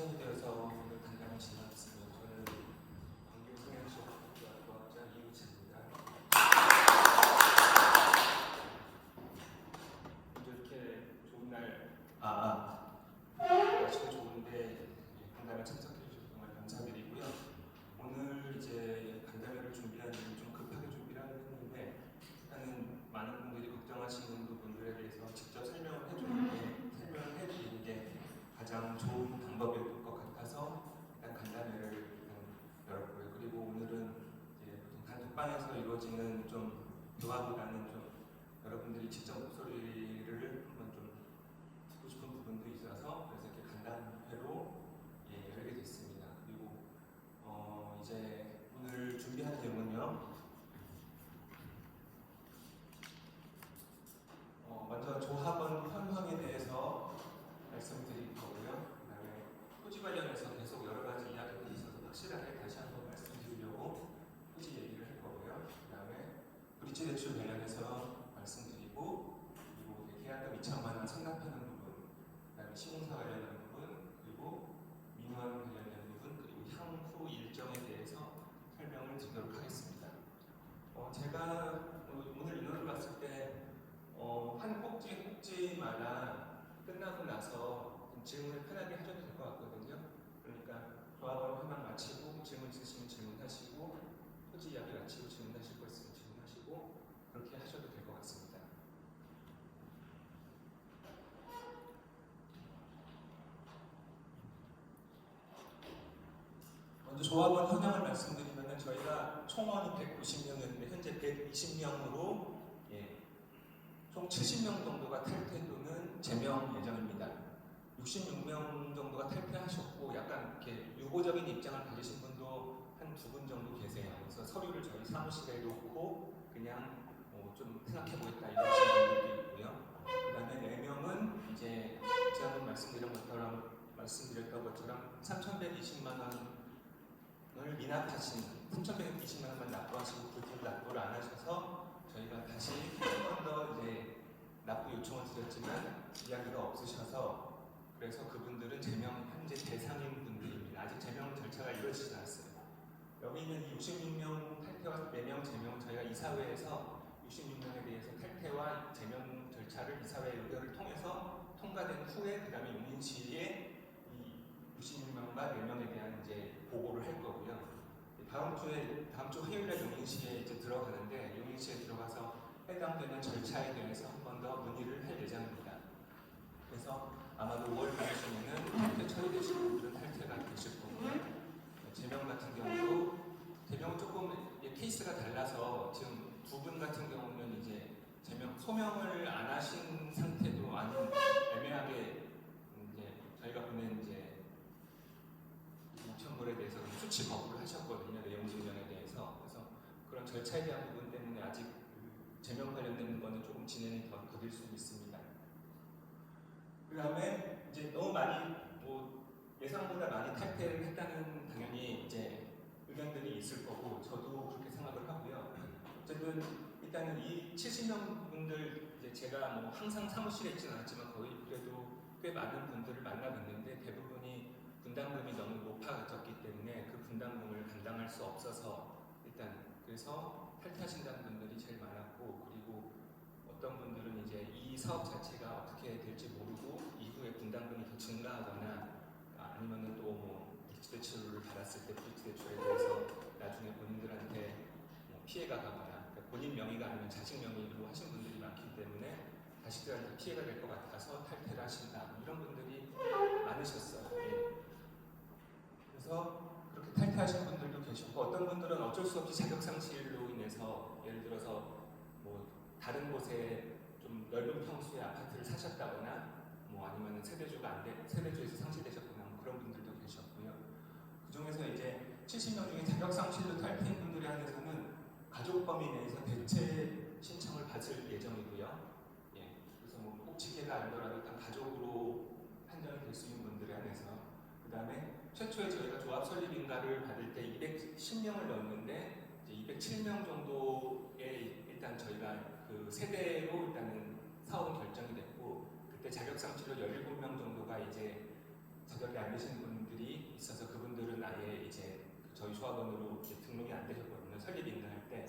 시간이 되어서 오늘 간단히 진행하겠습니다. 저는 광교성형시험학과 이우찬입니다. 먼저 이렇게 좋은 날, 날씨가 좋은데 간담회 참석해 주셔서 정말 감사드리고요. 오늘 이제 간담회를 준비하는 좀 급하게 준비를 했는데 일단은 많은 분들이 걱정하시는 부분들에 대해서 직접 설명해 드리는 게 가장 좋은 방법일 것 같아서 일단 간담회를 일단 열었고요. 그리고 오늘은 이제 보통 단톡방에서 이루어지는 좀 대화보다는 좀 여러분들이 직접 목소리를 한번 좀 듣고 싶은 부분도 있어서 그래서 이렇게 간담회로 열게 됐습니다. 그리고 이제 오늘 준비한 내용은요. 먼저 조합원 현황에 대해서 말씀드릴 거고요. 그다음에 토지 관련해서 계속 여러 가지 이야기들이 있어서 확실하게 다시 한번 말씀드리려고 토지 얘기를 할 거고요. 그다음에 브릿지 대출 관련해서 말씀드리고 그리고 계약금 2천만 원 상납하는 부분, 그다음에 시공사 관련한 부분, 그리고 민원 관련된 부분, 그리고 향후 일정에 대해서 설명을 드리도록 하겠습니다. 제가 오늘 인원을 봤을 때 한 꼭지마다 끝나고 나서 질문을 편하게 하셔도 될 것 같거든요. 그러니까 조합원 현황 마치고 질문 있으시면 질문하시고 토지 이야기 마치고 질문하실 거 있으면 질문하시고 그렇게 하셔도 될 것 같습니다. 먼저 조합원 현황을 말씀드리면 저희가 총원이 190명이었는데 현재 120명으로 총 70명 정도가 탈퇴 또는 제명 예정입니다. 66명 정도가 탈퇴하셨고 약간 이렇게 유보적인 입장을 가지신 분도 한 2분 정도 계세요. 그래서 서류를 저희 사무실에 놓고 그냥 좀 생각해보겠다 이러신 분들도 있고요. 그 다음에 4명은 이제 제가 말씀드렸던 것처럼 3,120만 원을 미납하신 3,120만 원만 납부하시고 불법 납부를 안 하셔서 저희가 다시 한 번 더 이제 납부 요청을 드렸지만 이야기가 없으셔서 그래서 그분들은 제명 현재 대상인 분들입니다. 아직 제명 절차가 이루어지지 않았어요. 여기 있는 66명 탈퇴와 4명 제명은 저희가 이사회에서 66명에 대해서 탈퇴와 제명 절차를 이사회 의결을 통해서 통과된 후에 그 다음에 용인시에 이 66명과 4명에 대한 이제 보고를 할 거고요. 다음 주 화요일에 용인시에 이제 들어가는데 용인시에 들어가서 해당되는 절차에 대해서 한 번 더 문의를 할 예정입니다. 그래서 아마도 5월 말쯤에는 탈퇴 처리되신 분들은 탈퇴가 되실 거고요. 제명 같은 경우도 제명은 조금 케이스가 달라서 지금 2분 같은 경우는 이제 제명 소명을 안 하신 상태도 아닌 애매하게 이제 저희가 보낸 이제 우편물에 대해서 수치 거부를 하셨거든요. 내용 증명에 대해서. 그래서 그런 절차에 대한 부분 때문에 아직 제명 관련된 거는 조금 진행이 더 더딜 수 있습니다. 그 다음에 이제 너무 많이 예상보다 많이 탈퇴를 했다는 당연히 이제 의견들이 있을 거고 저도 그렇게 생각을 하고요. 어쨌든 일단은 이 70명 분들 이제 제가 항상 사무실에 있지는 않았지만 거의 그래도 꽤 많은 분들을 만나뵀는데 대부분이 분담금이 너무 높아졌기 때문에 그 분담금을 감당할 수 없어서 일단 그래서 탈퇴하신다는 분들이 제일 많았고 그리고 어떤 분들은 이제 이 사업 자체가 어떻게 될지 모르고 이후에 분담금이 더 증가하거나 아니면은 또 브릿지 대출을 받았을 때 브릿지 대출에 대해서 나중에 본인들한테 피해가 가거나 그러니까 본인 명의가 아니면 자식 명의로 하신 분들이 많기 때문에 자식들한테 피해가 될 것 같아서 탈퇴를 하신다 이런 분들이 많으셨어요. 그래서 그렇게 탈퇴하신 분들도 계셨고 어떤 분들은 어쩔 수 없이 자격 상실로 인해서 예를 들어서 다른 곳에 좀 넓은 평수의 아파트를 사셨다거나 아니면 세대주에서 상실되셨거나 그런 분들도 계셨고요. 그 중에서 이제 70명 중에 자격 상실로 탈퇴한 분들에 한해서는 가족 범위 내에서 대체 신청을 받을 예정이고요. 그래서 꼭지계가 아니더라도 일단 가족으로 판정이 될 수 있는 분들에 한해서 그 다음에 최초에 저희가 조합 설립인가를 받을 때 210명을 넣었는데 이제 207명 정도에 일단 저희가 그 세대로 일단은 사업은 결정이 됐고 그때 자격 상실로 17명 정도가 이제 자격이 안 되시는 분들이 있어서 그분들은 아예 이제 저희 조합원으로 이제 등록이 안 되셨거든요. 설립 인증할 때.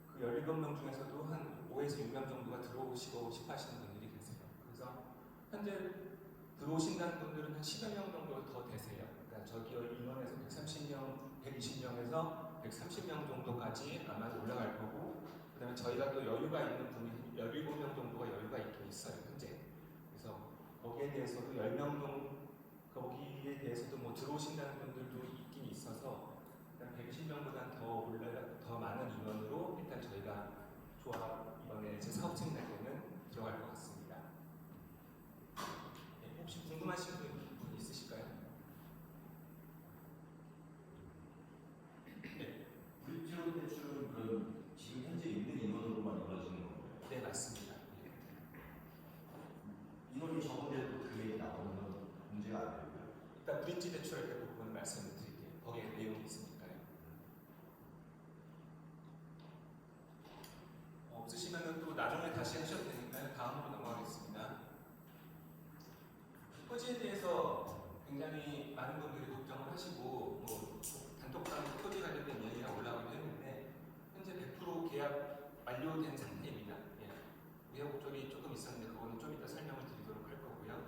그 17명 중에서도 한 5에서 6명 정도가 들어오시고 싶어 하시는 분들이 계세요. 그래서 현재 들어오신다는 분들은 한 10여 명 정도 더 되세요. 그러니까 저기 인원에서 130명, 120명에서 130명 정도까지 아마 올라갈 거고, 그 다음에 저희가 또 여유가 있는 분이 17명 정도가 여유가 있긴 있어요, 현재. 그래서 거기에 대해서도 10명 정도, 거기에 대해서도 뭐 들어오신다는 분들도 있긴 있어서, 일단 120명보다는 더 많은 인원으로 일단 저희가 조합 이번에 제 사업 체인할 때는 들어갈 것 같습니다. 네, 혹시 궁금하신 분 있으실까요? 네. 물질 대출은 그럼 지금 현재 있는 인원으로만 이루어지는 건가요? 네, 맞습니다. 네. 인원이 적은데도 금액이 나오는 건 문제가 안 되고요. 일단 브릿지 대출할 때 부분 말씀을 드릴게요. 거기에 내용이 있으니까요. 없으시면 또 나중에 다시 하셔도 되니까요. 다음으로 넘어가겠습니다. 토지에 대해서 굉장히 많은 분들이 걱정을 하시고 뭐 단톡방 토지 관련된 이야기가 올라오기도 했는데 현재 100% 계약 완료된 상태입니다. 예. 우여곡절이 조금 있었는데 그거는 좀 이따 설명을 드리도록 할 거고요.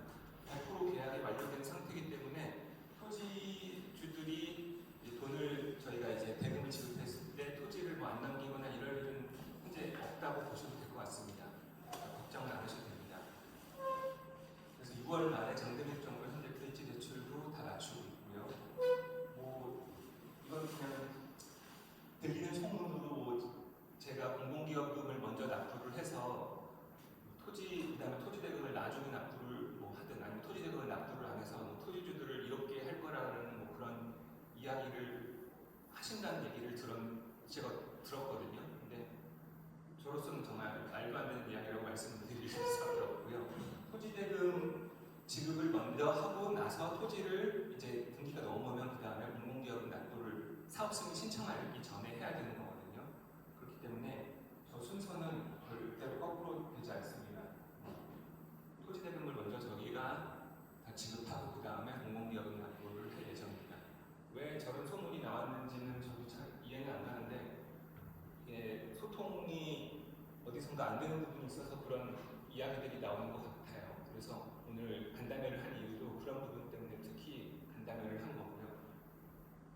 100% 계약이 완료된 상태이기 때문에 토지주들이 돈을 저희가 이제 대금을 지급했을 때 토지를 뭐 안 넘기거나 이럴 일은 현재 없다고 보셔도 될 것 같습니다. 걱정을 안 하셔도 됩니다. 그래서 6월 말에 정금액 정도 현재 브릿지 대출도 다 맞추고 있고요. 뭐 이건 그냥 들리는 소문으로 제가 공공기업금을 먼저 납부를 해서 토지 그다음에 토지 대금을 나중에 납부를 뭐 하든 아니면 토지 대금을 납부를 안 해서 뭐 토지주들을 이렇게 할 거라는 뭐 그런 이야기를 하신다는 얘기를 제가 들었거든요. 근데 저로서는 정말 말도 안 되는 이야기라고 말씀을 드릴 수밖에 없고요. 토지 대금 지급을 먼저 하고 나서 토지를 이제 분기가 넘으면 그 다음에 공공기업은 납부를 사업 승인 신청하기 전에 해야 되는 거거든요. 그렇기 때문에 저 순서는 절대로 거꾸로 되지 않습니다. 토지 대금을 먼저 저희가 다 지급하고 그 다음에 공공기업은 납부를 할 예정입니다. 왜 저런 소문이 나왔는지는 저도 잘 이해는 안 가는데 이게 소통이 어디선가 안 되는 부분이 있어서 그런 이야기들이 나오는 것 같아요. 그래서 오늘 간담회를 한 이유도 그런 부분 때문에 특히 간담회를 한 거고요.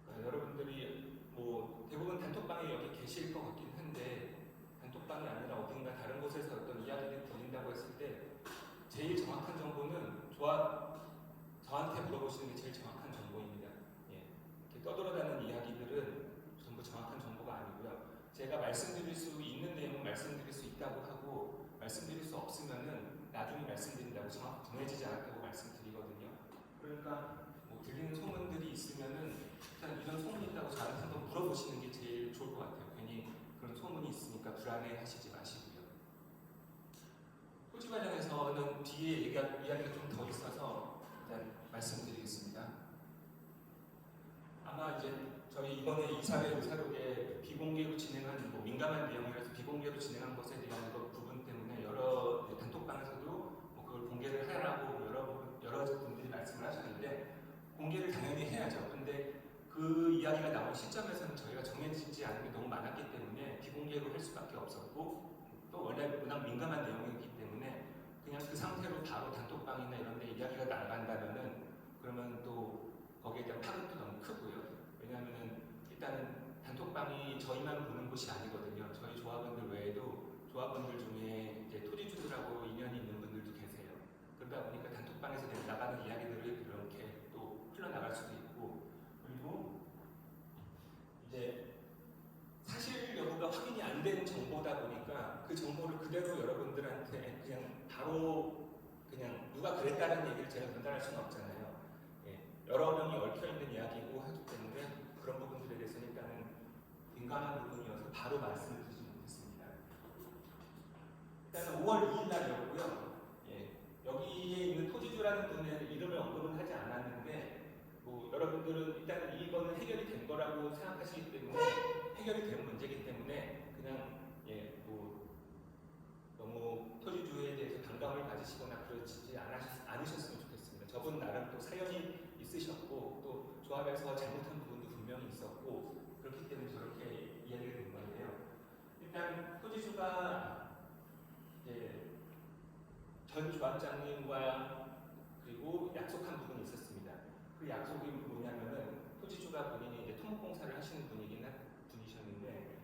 그러니까 여러분들이 뭐 대부분 단톡방에 여기 계실 것 같긴 한데 단톡방이 아니라 어딘가 다른 곳에서 어떤 이야기를 들린다고 했을 때 제일 정확한 정보는 저한테 물어보시는 게 제일 정확한 정보입니다. 예. 이렇게 떠돌아다니는 이야기들은 전부 정확한 정보가 아니고요. 제가 말씀드릴 수 있는 내용은 말씀드릴 수 있다고 하고 말씀드릴 수 없으면은 나중에 말씀드린다고 정해지지 않았다고 말씀드리거든요. 그러니까 뭐 들리는 소문들이 있으면은 일단 이런 소문이 있다고 저한테 한번 물어보시는 게 제일 좋을 것 같아요. 괜히 그런 소문이 있으니까 불안해 하시지 마시고요. 토지 관련해서는 뒤에 이야기가 좀 더 있어서 일단 말씀드리겠습니다. 아마 이제 저희 이번에 이사회 의사록에 비공개로 진행한 뭐 민감한 내용이라서 비공개로 진행한 것에 대한 부분 때문에 여러 단톡방에서도 뭐 그걸 공개를 하라고 여러 분들이 말씀을 하셨는데 공개를 당연히 해야죠. 근데 그 이야기가 나온 시점에서는 저희가 정해지지 않은 게 너무 많았기 때문에 비공개로 할 수밖에 없었고 또 원래 워낙 민감한 내용이기 때문에 그냥 그 상태로 바로 단톡방이나 이런 데 이야기가 나간다면은 그러면 또 거기에 대한 파급도 너무 크고요. 왜냐하면은 일단은 단톡방이 저희만 보는 곳이 아니거든요. 저희 조합원들 외에도 조합원들 중에 이제 토지주들하고 인연이 있는 분들도 계세요. 그러다 보니까 단톡방에서 나가는 이야기들을 이렇게 또 흘러나갈 수도 있고 그리고 이제 사실 여부가 확인이 안 된 정보다 보니까 그 정보를 그대로 여러분들한테 그냥 바로 그냥 누가 그랬다는 얘기를 제가 전달할 수는 없잖아요. 예, 여러 명이 얽혀있는 이야기고 하기 때문에 그런 부분들에 대해서는 일단은 민감한 부분이어서 바로 말씀을 드리지 못했습니다. 일단은 5월 2일 날이었고요. 예, 여기에 있는 토지주라는 분의 이름을 언급은 하지 않았는데 뭐 여러분들은 일단은 이거는 해결이 된 거라고 생각하시기 때문에 해결이 된 문제이기 때문에 그냥 뭐 너무 토지주에 대해서 반감을 가지시거나 그러지 않으셨으면 좋겠습니다. 저분 나름 또 사연이 있으셨고 또 조합에서 잘못한 부분도 분명히 있었고 그렇기 때문에 저렇게 이야기가 된 건데요. 일단 토지주가 이제 전 조합장님과 그리고 약속한 부분이 있었습니다. 그 약속이 뭐냐면은 토지주가 본인이 이제 토목공사를 하시는 분이셨는데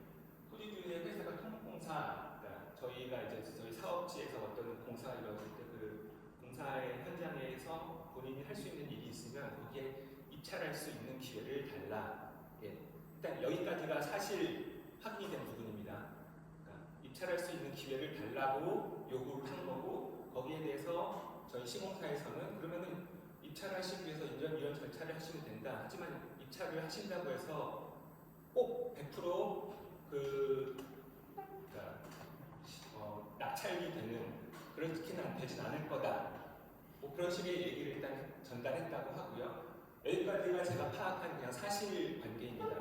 토지주의 회사가 토목공사, 그러니까 저희가 이제 저희 사업지에서 어떤 공사가 이루어질 때 그 공사의 현장에서 본인이 할 수 있는 일이 있으면 거기에 입찰할 수 있는 기회를 달라. 예. 일단 여기까지가 사실 확인이 된 부분입니다. 그러니까 입찰할 수 있는 기회를 달라고 요구를 한 거고 거기에 대해서 저희 시공사에서는 그러면은 입찰을 하시기 위해서 이런 절차를 하시면 된다. 하지만 입찰을 하신다고 해서 꼭 100% 그러니까 낙찰이 되는 그렇게는 되진 않을 거다. 뭐 그런 식의 얘기를 일단 전달했다고 하고요. 여기까지가 제가 파악한 그냥 사실관계입니다.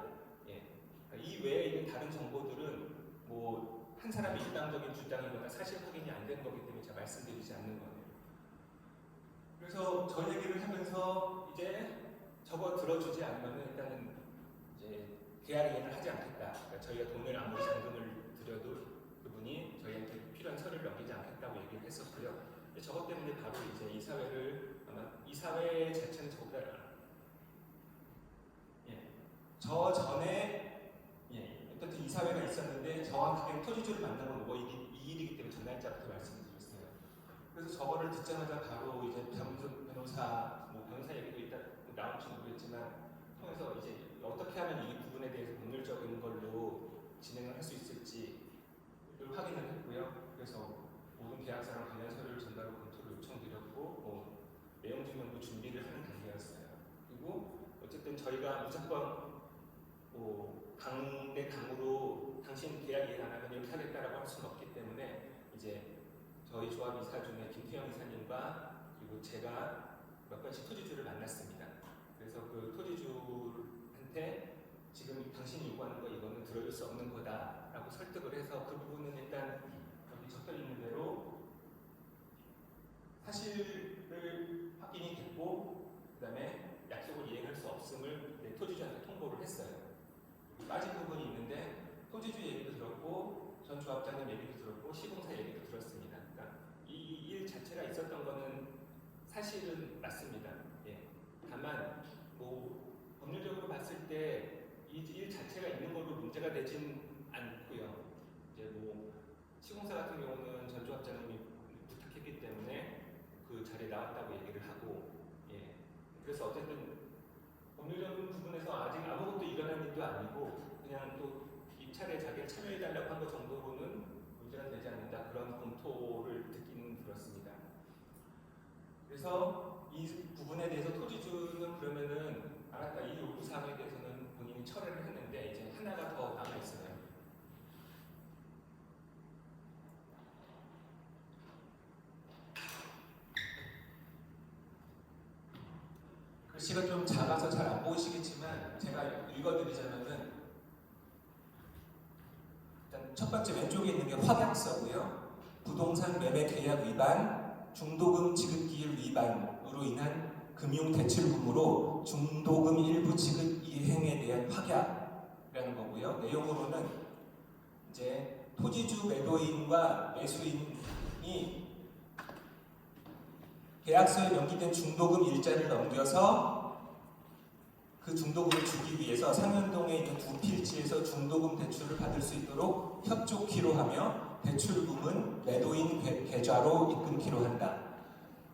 예. 이 외에 있는 다른 정보들은 뭐 한 사람의 일방적인 주장이거나 사실 확인이 안 된 거기 때문에 제가 말씀드리지 않는 거예요. 그래서 저 얘기를 하면서 이제 저거 들어주지 않으면 일단은 이제 계약 이행을 하지 않겠다. 그러니까 저희가 돈을 아무리 잔금을 들여도 그분이 저희한테 필요한 서류를 넘기지 않겠다고 얘기를 했었고요. 저것 때문에 바로 이제 이사회를 아마 이사회 자체는 저보다 저 전에 어쨌든 이사회가 있었는데 저와 그냥 토지주를 만나고 뭐 이 일이기 때문에 전날짜부터 말씀드렸어요. 그래서 저거를 듣자마자 바로 이제 변호사 얘기도 일단 나올지 모르겠지만 통해서 이제 어떻게 하면 이 부분에 대해서 법률적인 걸로 진행을 할 수 있을지를 확인을 했고요. 그래서 모든 계약서랑 관련 서류를 전달로 검토를 요청드렸고 내용 증명도 준비를 하는 단계였어요. 그리고 어쨌든 저희가 무조건 강 대 강으로 당신 계약 이행 안 하면 이렇게 하겠다라고 할 수는 없기 때문에 이제 저희 조합 이사 중에 김태형 이사님과 그리고 제가 몇 번씩 토지주를 만났습니다. 그래서 그 토지주한테 지금 당신이 요구하는 거 이거는 들어줄 수 없는 거다라고 설득을 해서 그 부분은 일단 여기 적혀 있는 대로 사실을 확인이 됐고 그다음에 약속을 이행할 수 없음을 토지주한테 통보를 했어요. 빠진 부분이 있는데 토지주 얘기도 들었고 전 조합장님 얘기도 들었고 시공사 얘기도 들었습니다. 그러니까 이 일 자체가 있었던 거는 사실은 맞습니다. 예. 다만 법률적으로 봤을 때 이 일 자체가 있는 걸로 문제가 되진 않고요. 이제 시공사 같은 경우는 전 조합장님이 부탁했기 때문에 그 자리에 나왔다고 얘기를 하고 그래서 어쨌든 법률적인 부분에서 아직 아무것도 일어난 일도 아니고 그냥 또 입찰에 자기가 참여해달라고 한 것 정도로는 문제가 되지 않는다 그런 검토를 듣기는 들었습니다. 그래서 이 부분에 대해서 토지주는 그러면은 알았다 이 요구사항에 대해서는 본인이 철회를 했는데 이제 하나가 더 남아 있어요. 글씨가 좀 작아서 잘 안 보이시겠지만 제가 읽어드리자면은 일단 첫 번째 왼쪽에 있는 게 확약서고요. 부동산 매매 계약 위반, 중도금 지급기일 위반으로 인한 금융 대출금으로 중도금 일부 지급 이행에 대한 확약이라는 거고요. 내용으로는 이제 토지주 매도인과 매수인이 계약서에 명기된 중도금 일자를 넘겨서 그 중도금을 주기 위해서 상현동에 있는 두 필지에서 중도금 대출을 받을 수 있도록 협조키로 하며 대출금은 매도인 계좌로 입금키로 한다.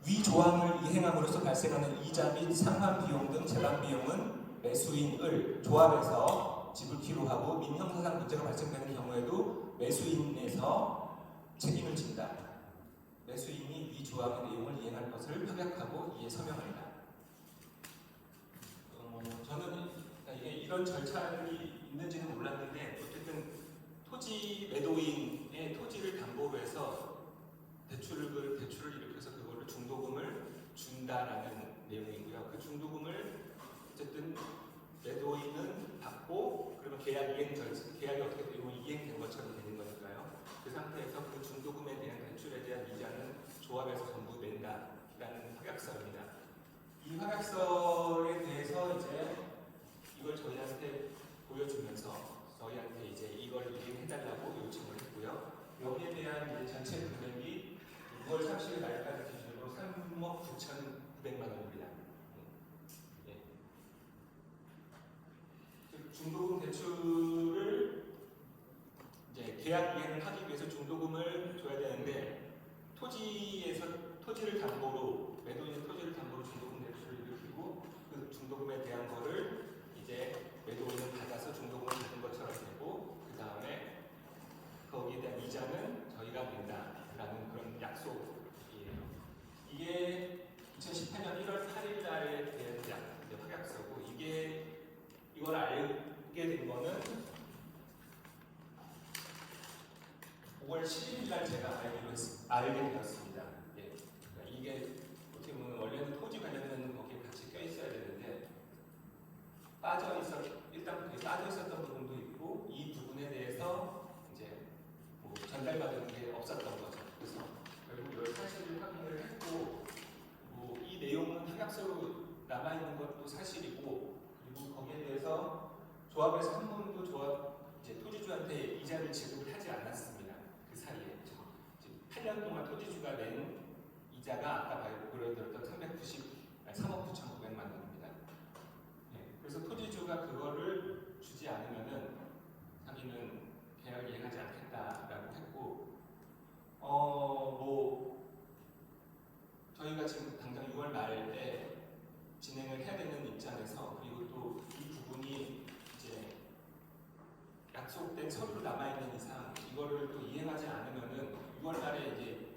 위 조항을 이행함으로써 발생하는 이자 및 상환 비용 등 재반 비용은 매수인을 조합에서 지불키로 하고 민형사상 문제가 발생되는 경우에도 매수인에서 책임을 진다. 매수인이 위 조항의 내용을 이행할 것을 확약하고 이에 서명한다. 저는 이게 이런 절차들이 있는지는 몰랐는데 어쨌든 토지 매도인의 토지를 담보로 해서 대출을 일으켜서 그거를 중도금을 준다라는 내용이고요. 그 중도금을 어쨌든 매도인은 받고 그러면 계약이 어떻게 되고 이행된 것처럼 되는 거니까요. 그 상태에서 그 중도금에 대한 대출에 대한 이자는 조합에서 전부 낸다라는 확약서입니다. 이 확약서에 전체 금액이 6월 30일 말까지 기준으로 3억 9,900만 원입니다. 예. 즉 중도금 대출을 이제 계약 이행을 하기 위해서 중도금을 줘야 되는데 토지를 담보로 매도 있는 토지를 담보로 중도금 대출을 일으키고 그 중도금에 대한 거를 이제 매도인은 받아서 중도금을 받은 것처럼 되고 그 다음에 거기에 대한 이자는 저희가 낸다라는 그런 약속이에요. 이게 2018년 1월 8일 날에 된 확약서고 이걸 알게 된 거는 5월 11일 날 제가 알게 되었습니다. 예. 그러니까 이게 어떻게 보면 원래는 토지 관련된 거기에 같이 껴 있어야 되는데 일단 그게 빠져 있었던 부분도 있고 이 부분에 대해서 이제 뭐 전달받은 게 없었던 거죠. 그래서 결국 이걸 사실을 확인을 했고 뭐 이 내용은 확약서로 남아 있는 것도 사실이고 그리고 거기에 대해서 조합에서 한 번도 이제 토지주한테 이자를 지급을 하지 않았습니다. 그 사이에 8년 동안 토지주가 낸 이자가 아까 보여드렸던 3억 9,900만 원입니다. 네, 그래서 토지주가 그거를 주지 않으면은 자기는 계약을 이행하지 않겠다라고 했고, 뭐 저희가 지금 당장 6월 말에 진행을 해야 되는 입장에서 그리고 또 이 부분이 이제 약속된 서류로 남아있는 이상 이거를 또 이행하지 않으면은 6월 달에 이제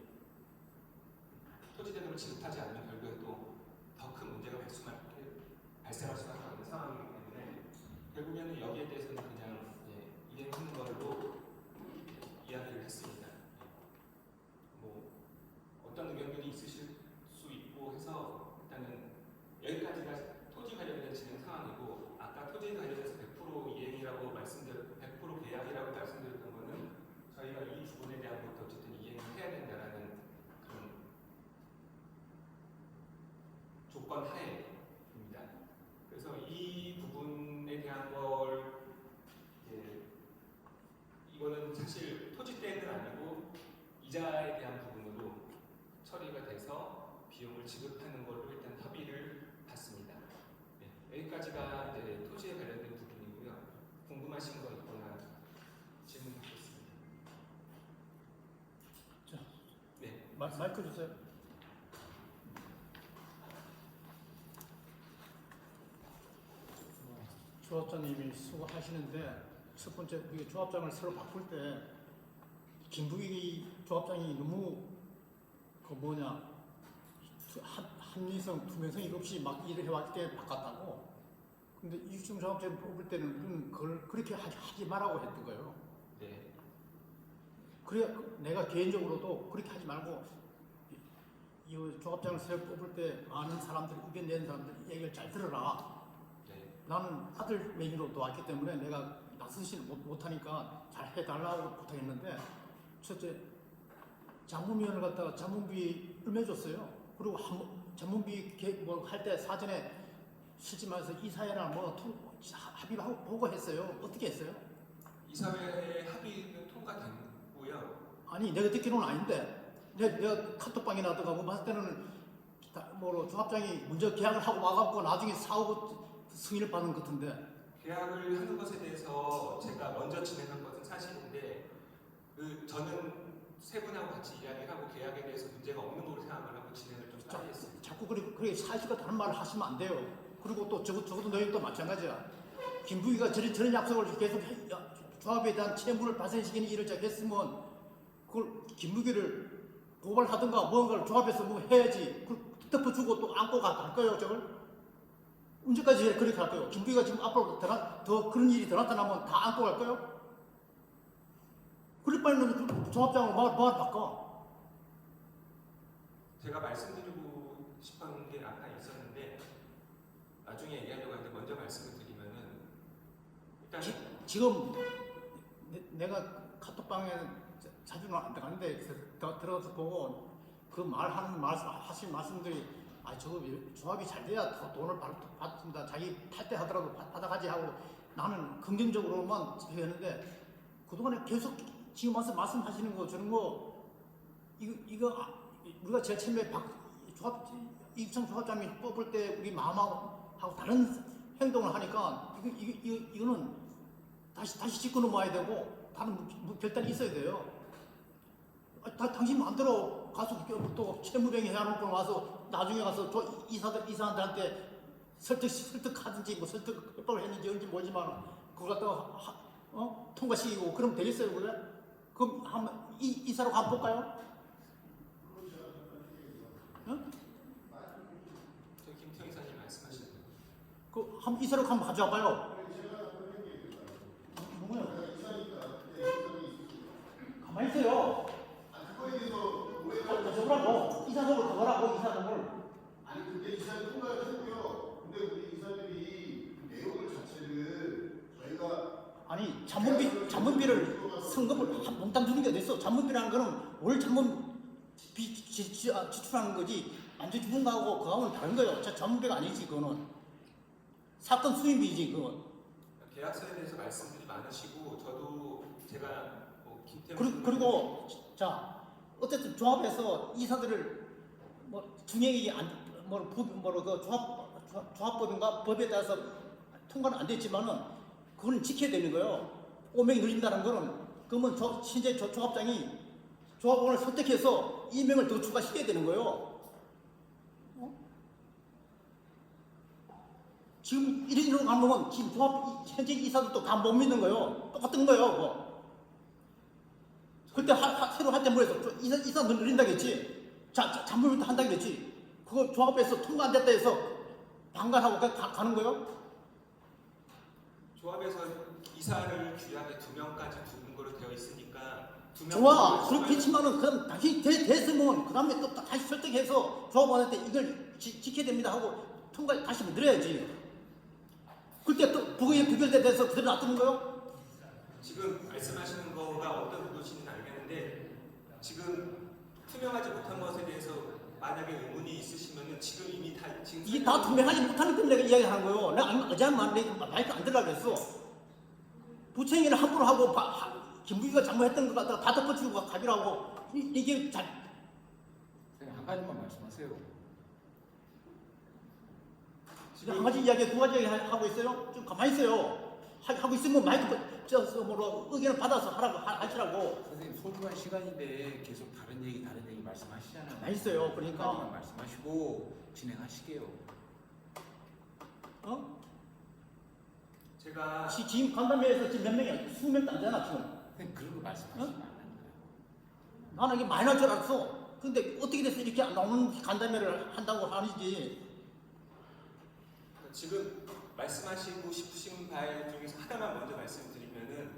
토지대금을 지급하지 않으면 결국에 또 더 큰 문제가 발생할 수밖에 없는 상황이기 때문에 결국에는 여기에 대해서는 그냥 이행하는 걸로 이야기를 했습니다. 뭐 어떤 의견들이 있으실 수 있고 해서 일단은 여기까지가 토지 관련된 진행 상황이고 아까 토지 관련해서 100% 이행이라고 100% 계약이라고 말씀드렸던 거는 저희가 이 부분에 대한 것도 어쨌든 이행을 해야 된다라는 그런 조건 하에입니다. 그래서 이 부분에 대한 걸 이거는 사실 토지 때는 아니고 이자에 대한 부분으로 처리가 돼서 비용을 지급하는 걸로 일단 협의를 받습니다. 네, 여기까지가 이제 토지에 관련된 부분이고요. 궁금하신 거 있거나 질문드리겠습니다. 자, 네, 마이크 주세요. 조합장님이 수고하시는데 첫 번째 우리 조합장을 새로 바꿀 때 김부기 조합장이 너무 합리성, 투명성이 없이 막 일을 해왔을 때 바꿨다고. 근데 이중 조합장 뽑을 때는 그걸 그렇게 하지 말라고 했던 거예요. 네, 그래 내가 개인적으로도 그렇게 하지 말고 이 조합장을 새로 뽑을 때 많은 사람들이 의견 내는 사람들 얘기를 잘 들어라. 네, 나는 아들 메뉴로 도왔기 때문에 내가 나서지를 못하니까 잘 해달라고 부탁했는데 첫째 장문위원을 갖다가 장문비 얼마 줬어요. 그리고 장문비 할 때 사전에 실지마에서 이사회랑 합의하고 보고했어요. 어떻게 했어요? 이사회 합의는 통과됐고요. 아니 내가 듣기로는 아닌데 내가 카톡방이나 들어가고 봤을 때는 조합장이 먼저 계약을 하고 와갖고 나중에 사오고 승인을 받은 것 같은데. 계약을 하는 것에 대해서 제가 먼저 진행한 것은 사실인데 저는 세 분하고 같이 이야기하고 계약에 대해서 문제가 없는 걸로 생각을 하고 진행을 좀 빨리 했습니다. 자꾸 그렇게 사실과 다른 말을 하시면 안 돼요. 그리고 또 적어도 너희도 마찬가지야. 김부기가 저런 약속을 계속 조합에 대한 채무를 발생시키는 일을 했으면 그걸 김부기를 고발하든가 뭔가를 조합에서 뭐 해야지. 그걸 덮어주고 또 안고 갈 거예요, 저걸? 언제까지 그렇게 할 거예요? 김부기가 지금 앞으로 더 그런 일이 더 나타나면 다 안고 갈 거예요? 그럴 바에는 조합장을 말 바꿔. 제가 말씀드리고 싶은 게 아까 있었는데 나중에 얘기하려고 하는데 먼저 말씀을 드리면은 일단 지금 내가 카톡방에 자주는 안 들어가는데 들어가서 보고 그 하신 말씀들이 저거 조합이 잘 돼야 더 돈을 받습니다. 자기 탈 때 하더라도 받아가지 하고 나는 긍정적으로만 했는데 그동안에 계속 지금 와서 말씀하시는 거 저런 거 우리가 제일 처음에 이익창 조합장이 뽑을 때 우리 마음하고 다른 행동을 하니까 이거는 다시 짚고 넘어와야 되고 다른 결단이 있어야 돼요. 당신 마음대로 가서 또 채무뱅이 해놓고 와서 나중에 가서 이사한테 설득하든지 뭐 설득을 했는지 뭔지 모르지만 그걸 갖다가 통과시키고 그럼 되겠어요, 그래? 그럼 한번 이사로 한번 볼까요? 응? 저 김태형 이사님 말씀하시는 거. 한번 이사로 한번 가져와봐요. 뭐야? 가만히 있어요. 그거에 대해서 가져오라고. 이사석을 가보라고, 이사석을. 아니 근데 이사를 통과를 했고요. 근데 우리 이사들이 그 내용을 자체를 저희가 아니, 잔문비를 성금을 몽땅 주는 게 어딨어? 잔문비라는 거는 월 잔문비 지출하는 거지. 안 주는 거하고 그거하고는 다른 거예요. 잔문비가 아니지, 그거는. 사건 수임비지, 그건. 계약서에 대해서 말씀들이 많으시고 저도 제가 뭐 김태형 그리고 자 어쨌든 조합에서 이사들을 뭐 중행이 그 조합법인가 법에 따라서 통과는 안 됐지만은 그거는 지켜야 되는 거예요. 오명이 늘린다는 거는 그러면 신재 조합장이 조합원을 선택해서 2명을 더 추가시켜야 되는 거예요. 지금 이런 가면 지금 조합 현재 이사들도 다 못 믿는 거예요. 똑같은 거예요. 그거. 그때 새로 할 때 뭐래서 이사 늘린다겠지. 잔물부터 한다겠지. 그거 조합에서 통과 안 됐다 해서 방관하고 가는 거예요? 조합에서 이사를 규약에 2명까지 두는 거로 되어 있으니까 2명 좋아. 그렇겠지만은 그럼 당신이 됐으면 그 다음에 또 다시 설득해서 조합원한테 이걸 지켜야 됩니다 하고 통과 다시 늘려야지. 그때 또 부결돼 돼서 그대로 놔두는 거요? 지금 말씀하시는 거가 어떤 의도신지는 알겠는데 지금 투명하지 못한 것에 대해서 만약에 의문이 있으시면은 지금 이미 지금 이게 다 투명하지 못하는 건 내가 이야기하는 거예요. 내가 어제만 마이크 안 들으려고 했어. 부채행위를 함부로 하고 김부기가 잘못했던 것 갖다가 다 덮어치고 가기라고 이게 잘. 한 가지만 말씀하세요. 한 가지 이야기, 두 가지 이야기 하고 있어요? 좀 가만히 있어요. 하고 있으면 마이크 의견을 받아서 하시라고. 선생님 소중한 시간인데 계속 다른 얘기 말씀하시잖아요. 가만히 있어요. 한 그러니까. 가지만 말씀하시고 진행하시게요. 제가 지금 간담회에서 지금 몇 명이야? 20명도 안 되나 지금? 선생님 그런 거 말씀하시면 안 됩니다. 나는 이게 많이 날 줄 알았어. 근데 어떻게 돼서 이렇게 안 나오는 간담회를 한다고 하는지. 지금 말씀하시고 싶으신 바에 중에서 하나만 먼저 말씀드리면은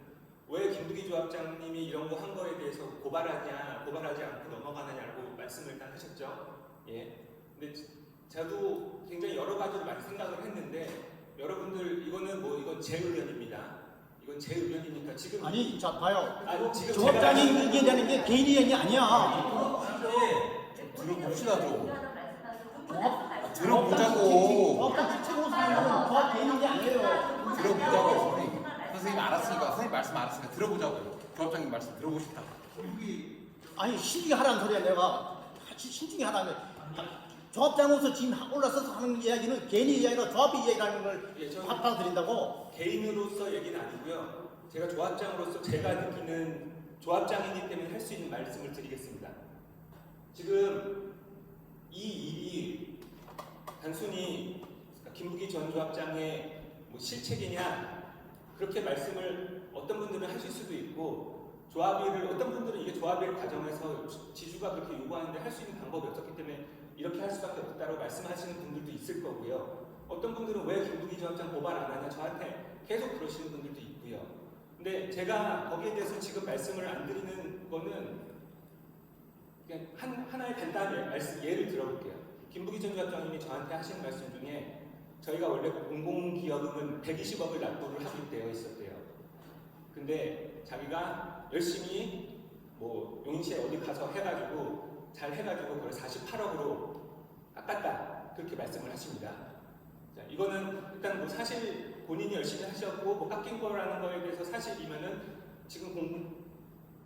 왜 김두기 조합장님이 이런 거 한 거에 대해서 고발하지 않고 넘어가느냐고 말씀을 일단 하셨죠. 예. 근데 저도 굉장히 여러 가지로 많이 생각을 했는데 여러분들 이건 제 의견입니다. 이건 제 의견이니까 지금 아니, 자 봐요. 지금 조합장이 의견되는 게 개인 의견이 아니야. 들어봅시다 좀. 조합 들어보자고. 조합장 주체고 사는 조합 개인 의견이 아니에요. 들어보자고 선생님. 선생님 알았으니까 선생님 말씀 알았으니까 들어보자고. 조합장님 말씀 들어보십시다. 아니 신중히 하라는 소리야. 내가 신중히 하라는 거야. 조합장으로서 지금 올라서서 하는 이야기는 개인의 이야기라 조합의 이야기라는 걸 예, 저는 받아들인다고. 개인으로서 얘기는 아니고요. 제가 조합장으로서 제가 느끼는 조합장이기 때문에 할 수 있는 말씀을 드리겠습니다. 지금 이 일이 단순히 김부기 전 조합장의 뭐 실책이냐 그렇게 말씀을 어떤 분들은 하실 수도 있고 어떤 분들은 이게 조합의 과정에서 지주가 그렇게 요구하는데 할 수 있는 방법이 없었기 때문에 이렇게 할 수밖에 없다고 말씀하시는 분들도 있을 거고요. 어떤 분들은 왜 김부기 조합장 고발 안 하냐 저한테 계속 그러시는 분들도 있고요. 근데 제가 거기에 대해서 지금 말씀을 안 드리는 거는 그냥 하나의 간단한 예를 들어볼게요. 김부기 전 조합장님이 저한테 하신 말씀 중에 저희가 원래 공공기여금은 120억을 납부를 하기로 되어 있었대요. 근데 자기가 열심히 뭐 용인시에 어디 가서 해가지고 잘 해가지고 그걸 48억으로 깎았다 그렇게 말씀을 하십니다. 자, 이거는 일단 뭐 사실 본인이 열심히 하셨고 뭐 깎인 거라는 거에 대해서 사실이면은 지금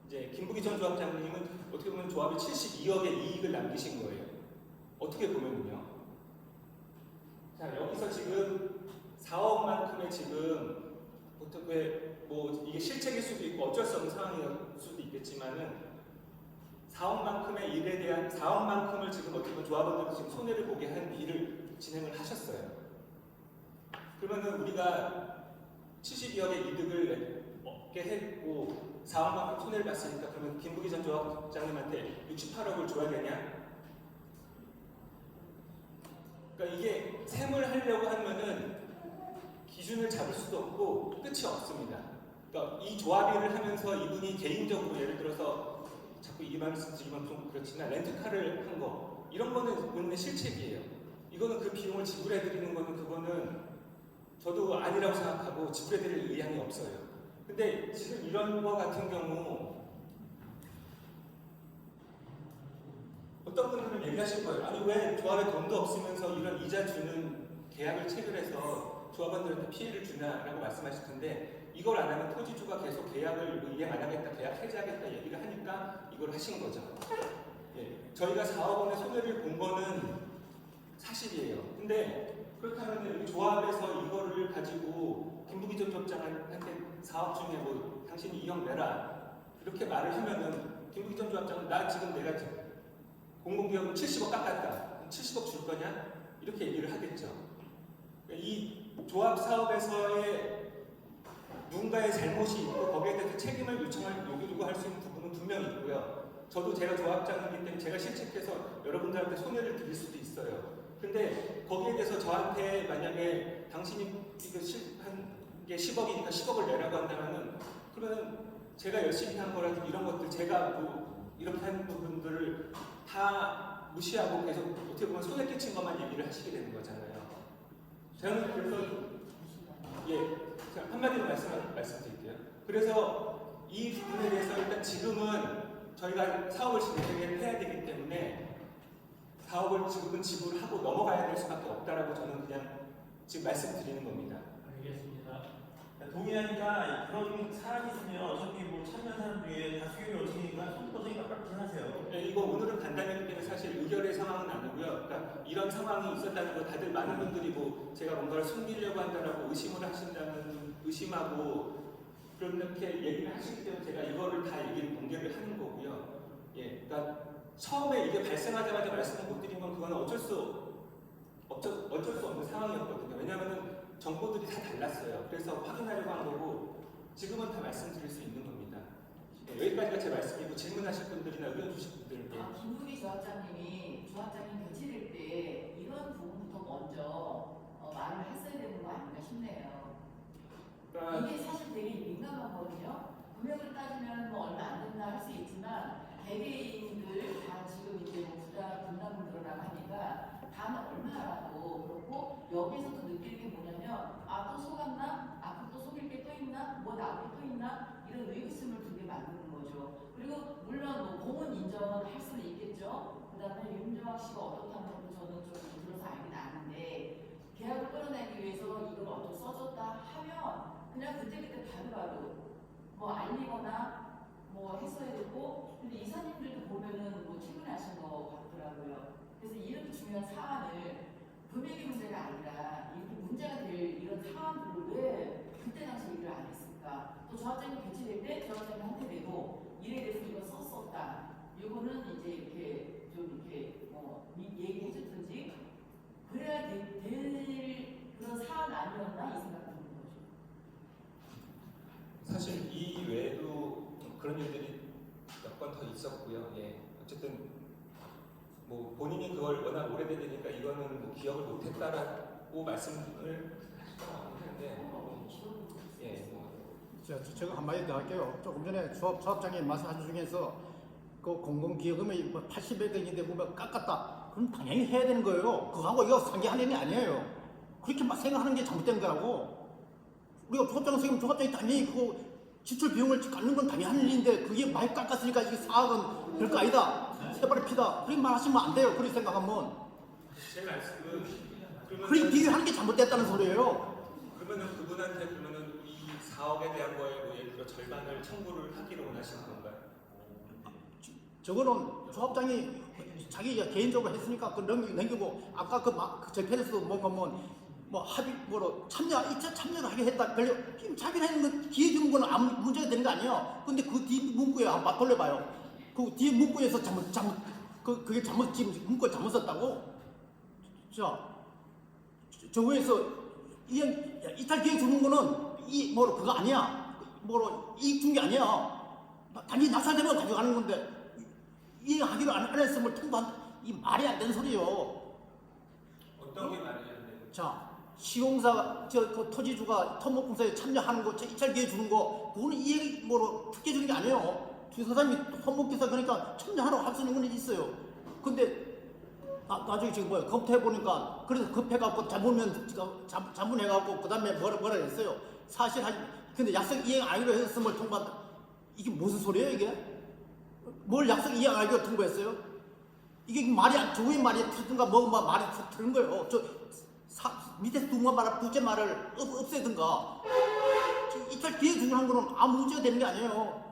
이제 김부기 전 조합장님은 어떻게 보면 조합이 72억의 이익을 남기신 거예요. 어떻게 보면요. 자, 여기서 지금 4억만큼의 지금 어떻게 뭐 이게 실책일 수도 있고 어쩔 수 없는 상황일 수도 있겠지만은 4억만큼의 일에 대한 4억만큼을 지금 어떻게 보면 조합원들이 지금 손해를 보게 한 일을 진행을 하셨어요. 그러면은 우리가 72억의 이득을 얻게 했고 4억만큼 손해를 봤으니까 그러면 김부기 전 조합장님한테 68억을 줘야 되냐? 그러니까 이게 셈을 하려고 하면은 기준을 잡을 수도 없고 끝이 없습니다. 그러니까 이 조합일을 하면서 이분이 개인적으로 예를 들어서 자꾸 이 말씀 드리면 좀 그렇지만 렌트카를 한 거 이런 거는 본인의 실책이에요. 이거는 그 비용을 지불해 드리는 거는 그거는 저도 아니라고 생각하고 지불해 드릴 의향이 없어요. 근데 지금 이런 거 같은 경우 어떤 분들은 얘기하실 거예요. 아니 왜 조합에 돈도 없으면서 이런 이자 주는 계약을 체결해서 조합원들한테 피해를 주냐라고 말씀하실 텐데 이걸 안 하면 토지주가 계속 계약을 이행 안 하겠다, 계약 해지하겠다 얘기를 하니까 이걸 하신 거죠. 예, 저희가 4억 원의 손해를 본 거는 사실이에요. 근데 그렇다면 여기 조합에서 이거를 가지고 김부기 전 조합장한테 4억 중에 뭐 당신이 2억 내라 이렇게 말을 하면은 김부기 전 조합장은 나 지금 내가 공공기업은 70억 깎았다. 70억 줄 거냐? 이렇게 얘기를 하겠죠. 이 조합 사업에서의 누군가의 잘못이 있고 거기에 대해서 책임을 요구할 수 있는 부분은 분명히 있고요. 저도 제가 조합장이기 때문에 제가 실책해서 여러분들한테 손해를 드릴 수도 있어요. 근데 거기에 대해서 저한테 만약에 당신이 이거 한 게 10억이니까 10억을 내라고 한다면은 그러면 제가 열심히 한 거라든지 이런 것들 제가 뭐 이렇게 한 부분들을 다 무시하고 계속 어떻게 보면 손해 끼친 것만 얘기를 하시게 되는 거잖아요. 저는 그래서 제가 한마디로 말씀드릴게요. 그래서 이 부분에 대해서 일단 지금은 저희가 사업을 진행해야 되기 때문에 사업을 지금은 지불하고 넘어가야 될 수밖에 없다라고 저는 그냥 지금 말씀드리는 겁니다. 알겠습니다. 동의하니까 그런 사람이 있으면 어차피 뭐 참여한 사람 중에 다 수요일 어떻게니까 손버성이 빡빡 하세요. 네, 이거 오늘은 간단하기 때문에 사실 의결의 상황은 아니고요. 그러니까 이런 상황이 있었다는 거 다들 많은 분들이 뭐 제가 뭔가를 숨기려고 한다라고 의심을 하신다는 의심하고 그렇게 얘기를 하시기 때문에 제가 이거를 다 얘기를 공개를 하는 거고요. 예, 그러니까 처음에 이게 발생하자마자 말씀을 못 드린 건 그거는 어쩔 수 없는 상황이었거든요. 왜냐하면 정보들이 다 달랐어요. 그래서 확인하려고 한 거고 지금은 다 말씀드릴 수 있는 겁니다. 네, 여기까지가 제 말씀이고 질문하실 분들이나 의견 주실 분들. 김부기 조합장님이 조합장님 교체될 때 이런 부분부터 먼저 말을 했어야 되는 거 아닌가 싶네요. 그러니까 이게 사실 되게 민감하거든요. 금액을 따지면 뭐 얼마 안 된다 할 수 있지만 개개인들 다 지금 이제 뭐 부담 분담을 늘어나가니까 단 얼마라고 그렇고 여기서 또 느끼는 게 뭐냐면 또 속았나? 앞으로 또 속일 게 또 있나? 뭐 나올 게 또 있나? 이런 의구심을 두게 만드는 거죠. 그리고 물론 뭐 공은 인정을 할 수는 있겠죠. 그 다음에 윤정학 씨가 어떻다는 것도 저는 좀 들어서 알긴 아는데 계약을 끌어내기 위해서 이걸 어떻게 써줬다 하면 그냥 그때그때 바로바로 뭐 알리거나 뭐 했어야 되고 근데 이사님들도 보면은 뭐 출근하신 거 같더라고요. 그래서 이렇게 중요한 사안을 금액의 문제가 아니라 이렇게 문제가 될 이런 사안들을 왜 그때 당시 얘기를 안 했을까? 또 조합장님 교체될 때 조합장님한테도 이래 대해서 이거 썼었다. 이거는 이제 이렇게 좀 이렇게 뭐 얘기해 줬든지 그래야 될 그런 사안 아니었나 이 생각 드는 거죠. 사실 이 외에도 그런 일들이 몇 번 더 있었고요. 예, 어쨌든 뭐 본인이 그걸 워낙 오래되니까 이거는 뭐 기억을 못했다라고 말씀을 하시는데 예, 제가 한마디 더 할게요. 조금 전에 조합장님 말씀하신 중에서 그 공공기여금이 80억인데 보면 깎았다. 그럼 당연히 해야 되는 거예요. 그거하고 이거 상기하는 게 아니에요. 그렇게 막 생각하는 게 잘못된 거라고. 우리가 조합장 선생님, 조합장이 당연히 그 지출 비용을 깎는 건 당연히 하는 일인데 그게 많이 깎았으니까 이게 4억은 별거 아니다. 세발의 피다. 그렇게 말하시면 안 돼요. 그렇게 생각하면. 제 말씀은 그렇게 비교하는 게 잘못됐다는 소리예요. 그러면은 그분한테 그러면은 이 4억에 대한 거에 뭐 예를 들어 절반을 청구를 하기로 원하시는 건가요? 저거는 조합장이 자기 개인적으로 했으니까 그 넘기고 아까 그 재편에서도 뭐 합의 뭐로 참여를 하게 했다. 별로 지금 자기가 했는 거 기회 주는 거는 아무 문제가 되는 거 아니에요. 근데 그 뒤 문구에 한번 돌려봐요. 그 뒤에 문구에서 그게 잘못 지금 문구를 잘못 썼다고. 자, 저거에서 이탈 기회 주는 거는 그거 아니야. 이익 준 게 아니야. 단지 낙찰되면 가져가는 건데 이해하기로 안 했으면 통보한 이 말이 안 되는 소리요. 어떤 게 말이 안 되는? 자, 시공사 그 토지주가 토목공사에 참여하는 거, 이찰 기회 주는 거, 그거는 특혜 주는 게 아니에요. 주 사장님이 토목공사 그러니까 참여하라고 할 수 있는 건 있어요. 근데 나중에 지금 검토해 보니까 그래서 급해갖고 자문해갖고 그 다음에 뭐라 했어요. 사실 근데 약속 이행 아니로 했으면 통보한다. 이게 무슨 소리예요 이게? 뭘 약속 이행 아니로 통보했어요? 이게 조의 말이 틀든가 말이 틀린 거예요. 밑에 둘째 말을 없애든가. 이탈 기회 주는 거는 아무 문제가 되는 게 아니에요.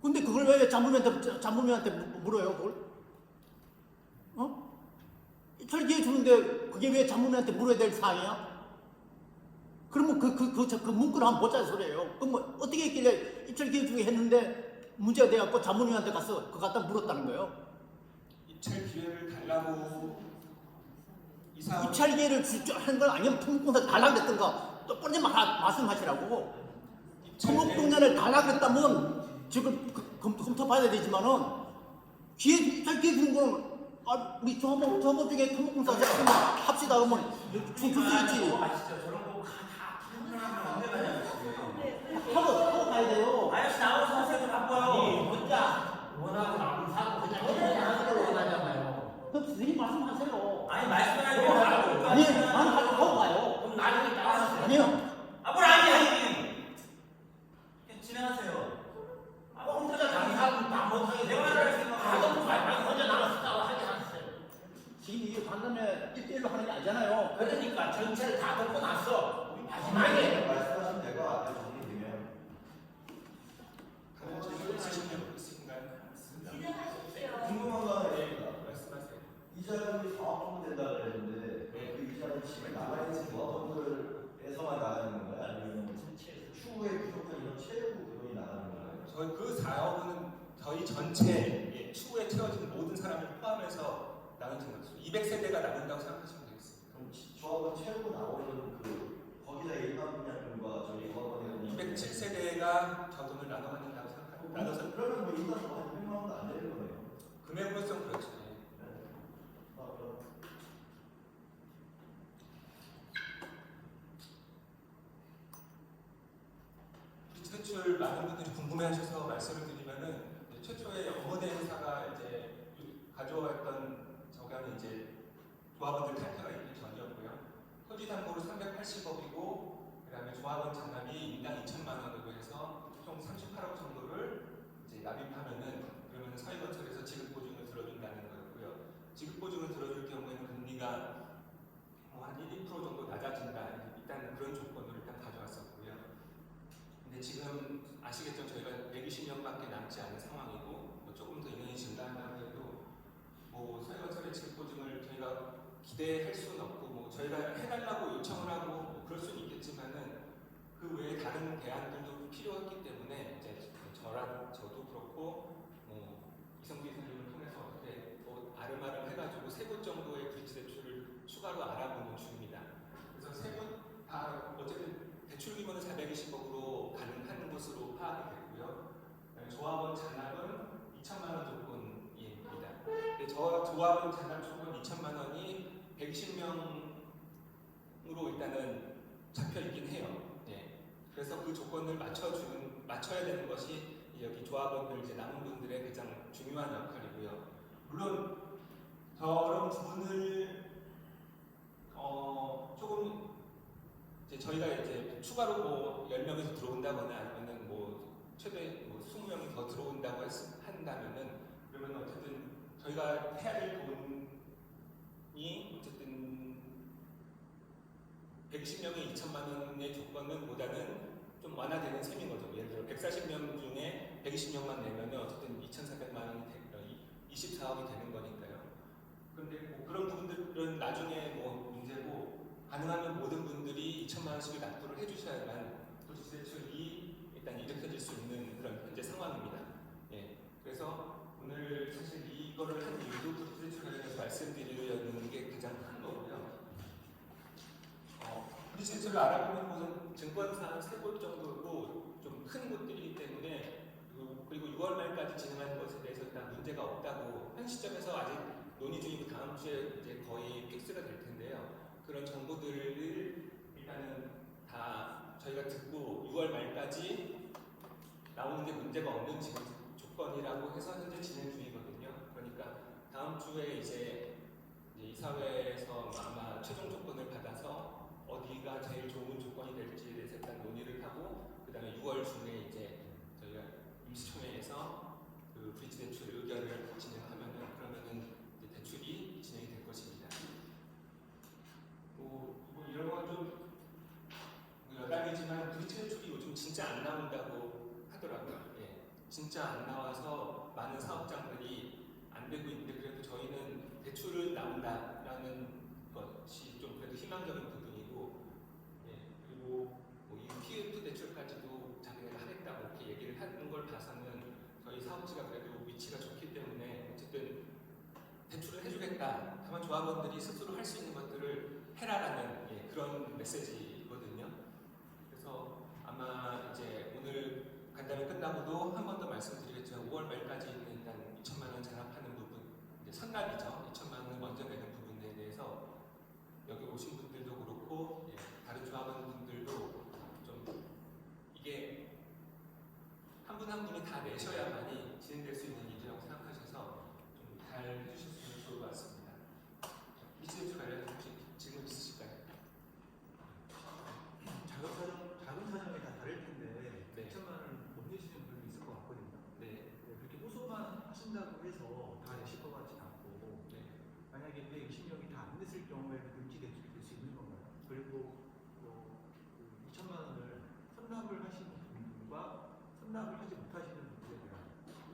근데 그걸 왜 장모님한테 물어요, 그걸? 이탈 기회 주는데 그게 왜 장모님한테 물어야 될 사항이야? 그러면 그 문구를 한번 보자 소리예요. 그럼 어떻게 했길래 이탈 기회 주게 했는데 문제가 돼갖고 장모님한테 가서 그거 갖다 물었다는 거예요? 입찰 기회를 달라고 이사 입찰 기회를 하는 건 아니면 토목공사 달라고 그랬던가 똑바로 말씀하시라고. 토목공사를 달라고 그랬다면 지금 검토받아야 되지만은 입찰 기회 주는 거는 우리 조합 중에 토목공사 합시다 그러면 줄 수 있지. 아시죠? 저런 거 다 불편하면 언제 가냐고. 하고 가야 돼요. 아저씨 나와서 하세요. 좀 바빠요. 혼자 원하고 남을 사고 그냥 하는 걸 원하잖아요. 그럼 선생님 말씀하세요. 아니 말씀하세요. 아니, 나는 하고 가요. 그럼 나중에 나와서 아니요. 뭘 아니. 그냥 진행하세요. 혼자 자기 사고 다 못하게 대화를 가도 말고 혼자 나가서 싸워 하게 하세요. 지금 이게 간담회 1대1로 하는 게 아니잖아요. 그러니까 전체를 다 덮고 났어. 우리 마지막에 말씀하신 대로 정리되면 다른 질문 있으신가요? 있으신가요? 진행하십시오. 궁금한 거 하나 있습니다. 말씀하세요. 이자금이 4억 정도 된다 그랬는데 그 이자금 집에 남아있는 조합원들에서만 나가는 건가요? 아니면 추후에 부족한 이런 채무 비용이 나가는 건가요? 저희 그 4억은 저희 전체 추후에 채워진 모든 사람을 포함해서 나눈 생각수 200세대가 나눈다고 생각하시면 되겠습니다. 그럼 조합원 채무 나오는 거기다 일반 분양금과 저희 조합원의 207세대가 저 돈을 나눠 갖는다고 생각합니다. 나눠서 그러면 뭐 일단 한 100만 원도 안 되는 거네요. 금액으로서는 그렇죠. 최초를 많은 분들이 궁금해하셔서 말씀을 드리면은 최초의 어머니 행사가 이제 가져왔던 저가는 이제 조합원들 탈퇴가 있기 전이었고요. 토지 담보로 380억이고 그다음에 조합원 잔납이 인당 2천만 원으로 해서 총 38억 정도를 이제 납입하면은 그러면 사회건설에서 지급보증을 들어준다는 거였고요. 지급보증을 들어줄 경우에는 금리가 한 1~2% 정도 낮아진다. 일단 그런 조건으로 일단 가져왔었고요. 근데 지금 아시겠죠? 저희가 120년밖에 남지 않은 상황이고 조금 더 인원이 증가한다고 해도 뭐 사회건설의 지급보증을 저희가 기대할 수는 없고 저희가 해달라고 요청을 하고 그럴 수는 있겠지만은 그 외에 다른 대안들도 필요했기 때문에 이제 저도 그렇고 이성기 선생님을 통해서 어떻게 아름아름 해가지고 3곳 정도의 브릿지 대출을 추가로 알아보는 중입니다. 그래서 3곳 다 어쨌든 대출 규모는 420억으로 가능한 것으로 파악이 됐고요. 조합원 잔납은 2천만 원 조건입니다. 근데 저 조합원 잔납 조건 2천만 원이 120명으로 일단은 잡혀 있긴 해요. 그래서 그 조건을 맞춰야 되는 것이 여기 조합원들 이제 남은 분들의 가장 중요한 역할이고요. 물론 저런 부분을 조금 이제 저희가 이제 추가로 뭐 10명에서 들어온다거나 아니면은 뭐 최대 20명이 더 들어온다고 한다면은 그러면 어쨌든 저희가 해야 될 돈이 어쨌든 120명의 2천만 원의 조건은 보다는 좀 완화되는 셈인 거죠. 예를 들어 140명 중에 120명만 내면 어쨌든 2,400만 원이 24억이 되는 거니까요. 그런데 뭐 그런 부분들은 나중에 뭐 문제고 가능하면 모든 분들이 2천만 원씩을 납부를 해주셔야만 도시대출이 일단 일으켜질 수 있는 그런 현재 상황입니다. 예, 그래서 오늘 사실 이거를 한 이유도 도시대출 관련해서 말씀드리려는 게 가장 큰 거고요. 도시대출을 알아보는 곳은 증권사 한 3곳 정도고 좀 큰 곳들이기 때문에 그리고 6월 말까지 진행하는 것에 대해서 일단 문제가 없다고 현 시점에서 아직 논의 중이고 다음 주에 이제 거의 픽스가 될 텐데요. 그런 정보들을 일단은 다 저희가 듣고 6월 말까지 나오는 게 문제가 없는 지금 조건이라고 해서 현재 진행 중이거든요. 그러니까 다음 주에 이제 이사회에서 아마 최종 조건을 받아서 어디가 제일 좋은 조건이 될지에 대해서 일단 논의를 하고 그 다음에 6월 중에 이제 저희가 임시총회에서 그 브리지 대출 의견을 진행하면은 이제 대출이 진행이 될 것입니다. 뭐 이런 건 좀 여담이지만 브리지 대출이 요즘 진짜 안 나온다고 하더라고요. 예, 진짜 안 나와서 많은 사업장들이 안 되고 있는데 그래도 저희는 대출은 나온다라는 것이 좀 그래도 희망적인 부분이고, 예, 그리고 뭐 이 PF 대출까지도 자기네가 하겠다고 이렇게 얘기를 하는 걸 봐서는 저희 사업지가 그래도 위치가 좋기 때문에 어쨌든 대출을 해주겠다. 다만 조합원들이 스스로 할 수 있는 것들을 해라라는 그런 메시지거든요. 그래서 아마 이제 오늘 간담회 끝나고도 한 번 더 말씀드리겠지만 5월 말까지 있는 일단 2천만 원 잔압하는 부분, 이제 선납이죠. 2천만 원을 먼저 내는 부분에 대해서 여기 오신 분들도 그렇고 다른 조합원분들도 좀 이게 한 분 한 분이 다 내셔야만이 진행될 수 있는 일이라고 생각하셔서 좀 잘 해주셨으면 좋을 것 같습니다. 이치대출 관련해서 혹시 질문 있으실까요? 작은 사정이 다 다를 텐데 네. 2천만 원을 못 내시는 분이 있을 것 같거든요. 네. 그렇게 호소만 하신다고 해서 다 내실 것 같지는 않고 네. 만약에 120명이 다 안 냈을 경우에는 금지 대출이 될 수 있는 건가요? 그리고 그 2천만 원을 선납을 하시는 분과 선납을 하지 못하시는 분들에 대한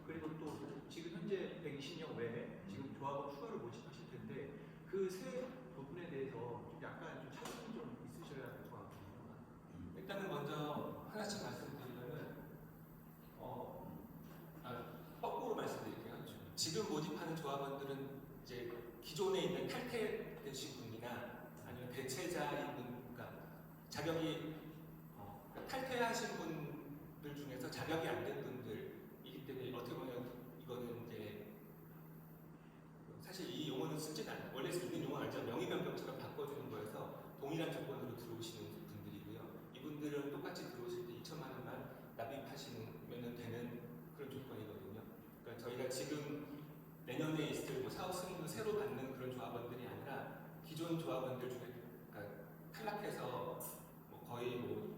그리고 또 지금 현재 120명 외에 지금 조합원 추가로 모집하실 텐데 그 세 부분에 대해서 좀 약간 좀 차이점이 좀 있으셔야 될 것 같거든요. 일단은 먼저 하나씩 말씀드리면은 거꾸로 말씀드릴게요. 지금 모집하는 조합원들은 이제 기존에 있는 탈퇴되신 분이나 아니면 대체자인 분, 그러니까 자격이 탈퇴하신 분들 중에서 자격이 안 된 분들이기 때문에 어떻게 보면 이거는 이제 사실 이 용어는 쓰진 않아요. 원래 있는 용어는 아니지만 명의변경처럼 바꿔주는 거여서 동일한 조건으로 들어오시는 분들이고요. 이분들은 똑같이 들어오실 때 2천만 원만 납입하시면 되는 그런 조건이거든요. 그러니까 저희가 지금 내년에 있을 뭐 사업 승인도 새로 받는 그런 조합원들이 아니라 기존 조합원들 중에 그러니까 탈락해서 뭐 거의 뭐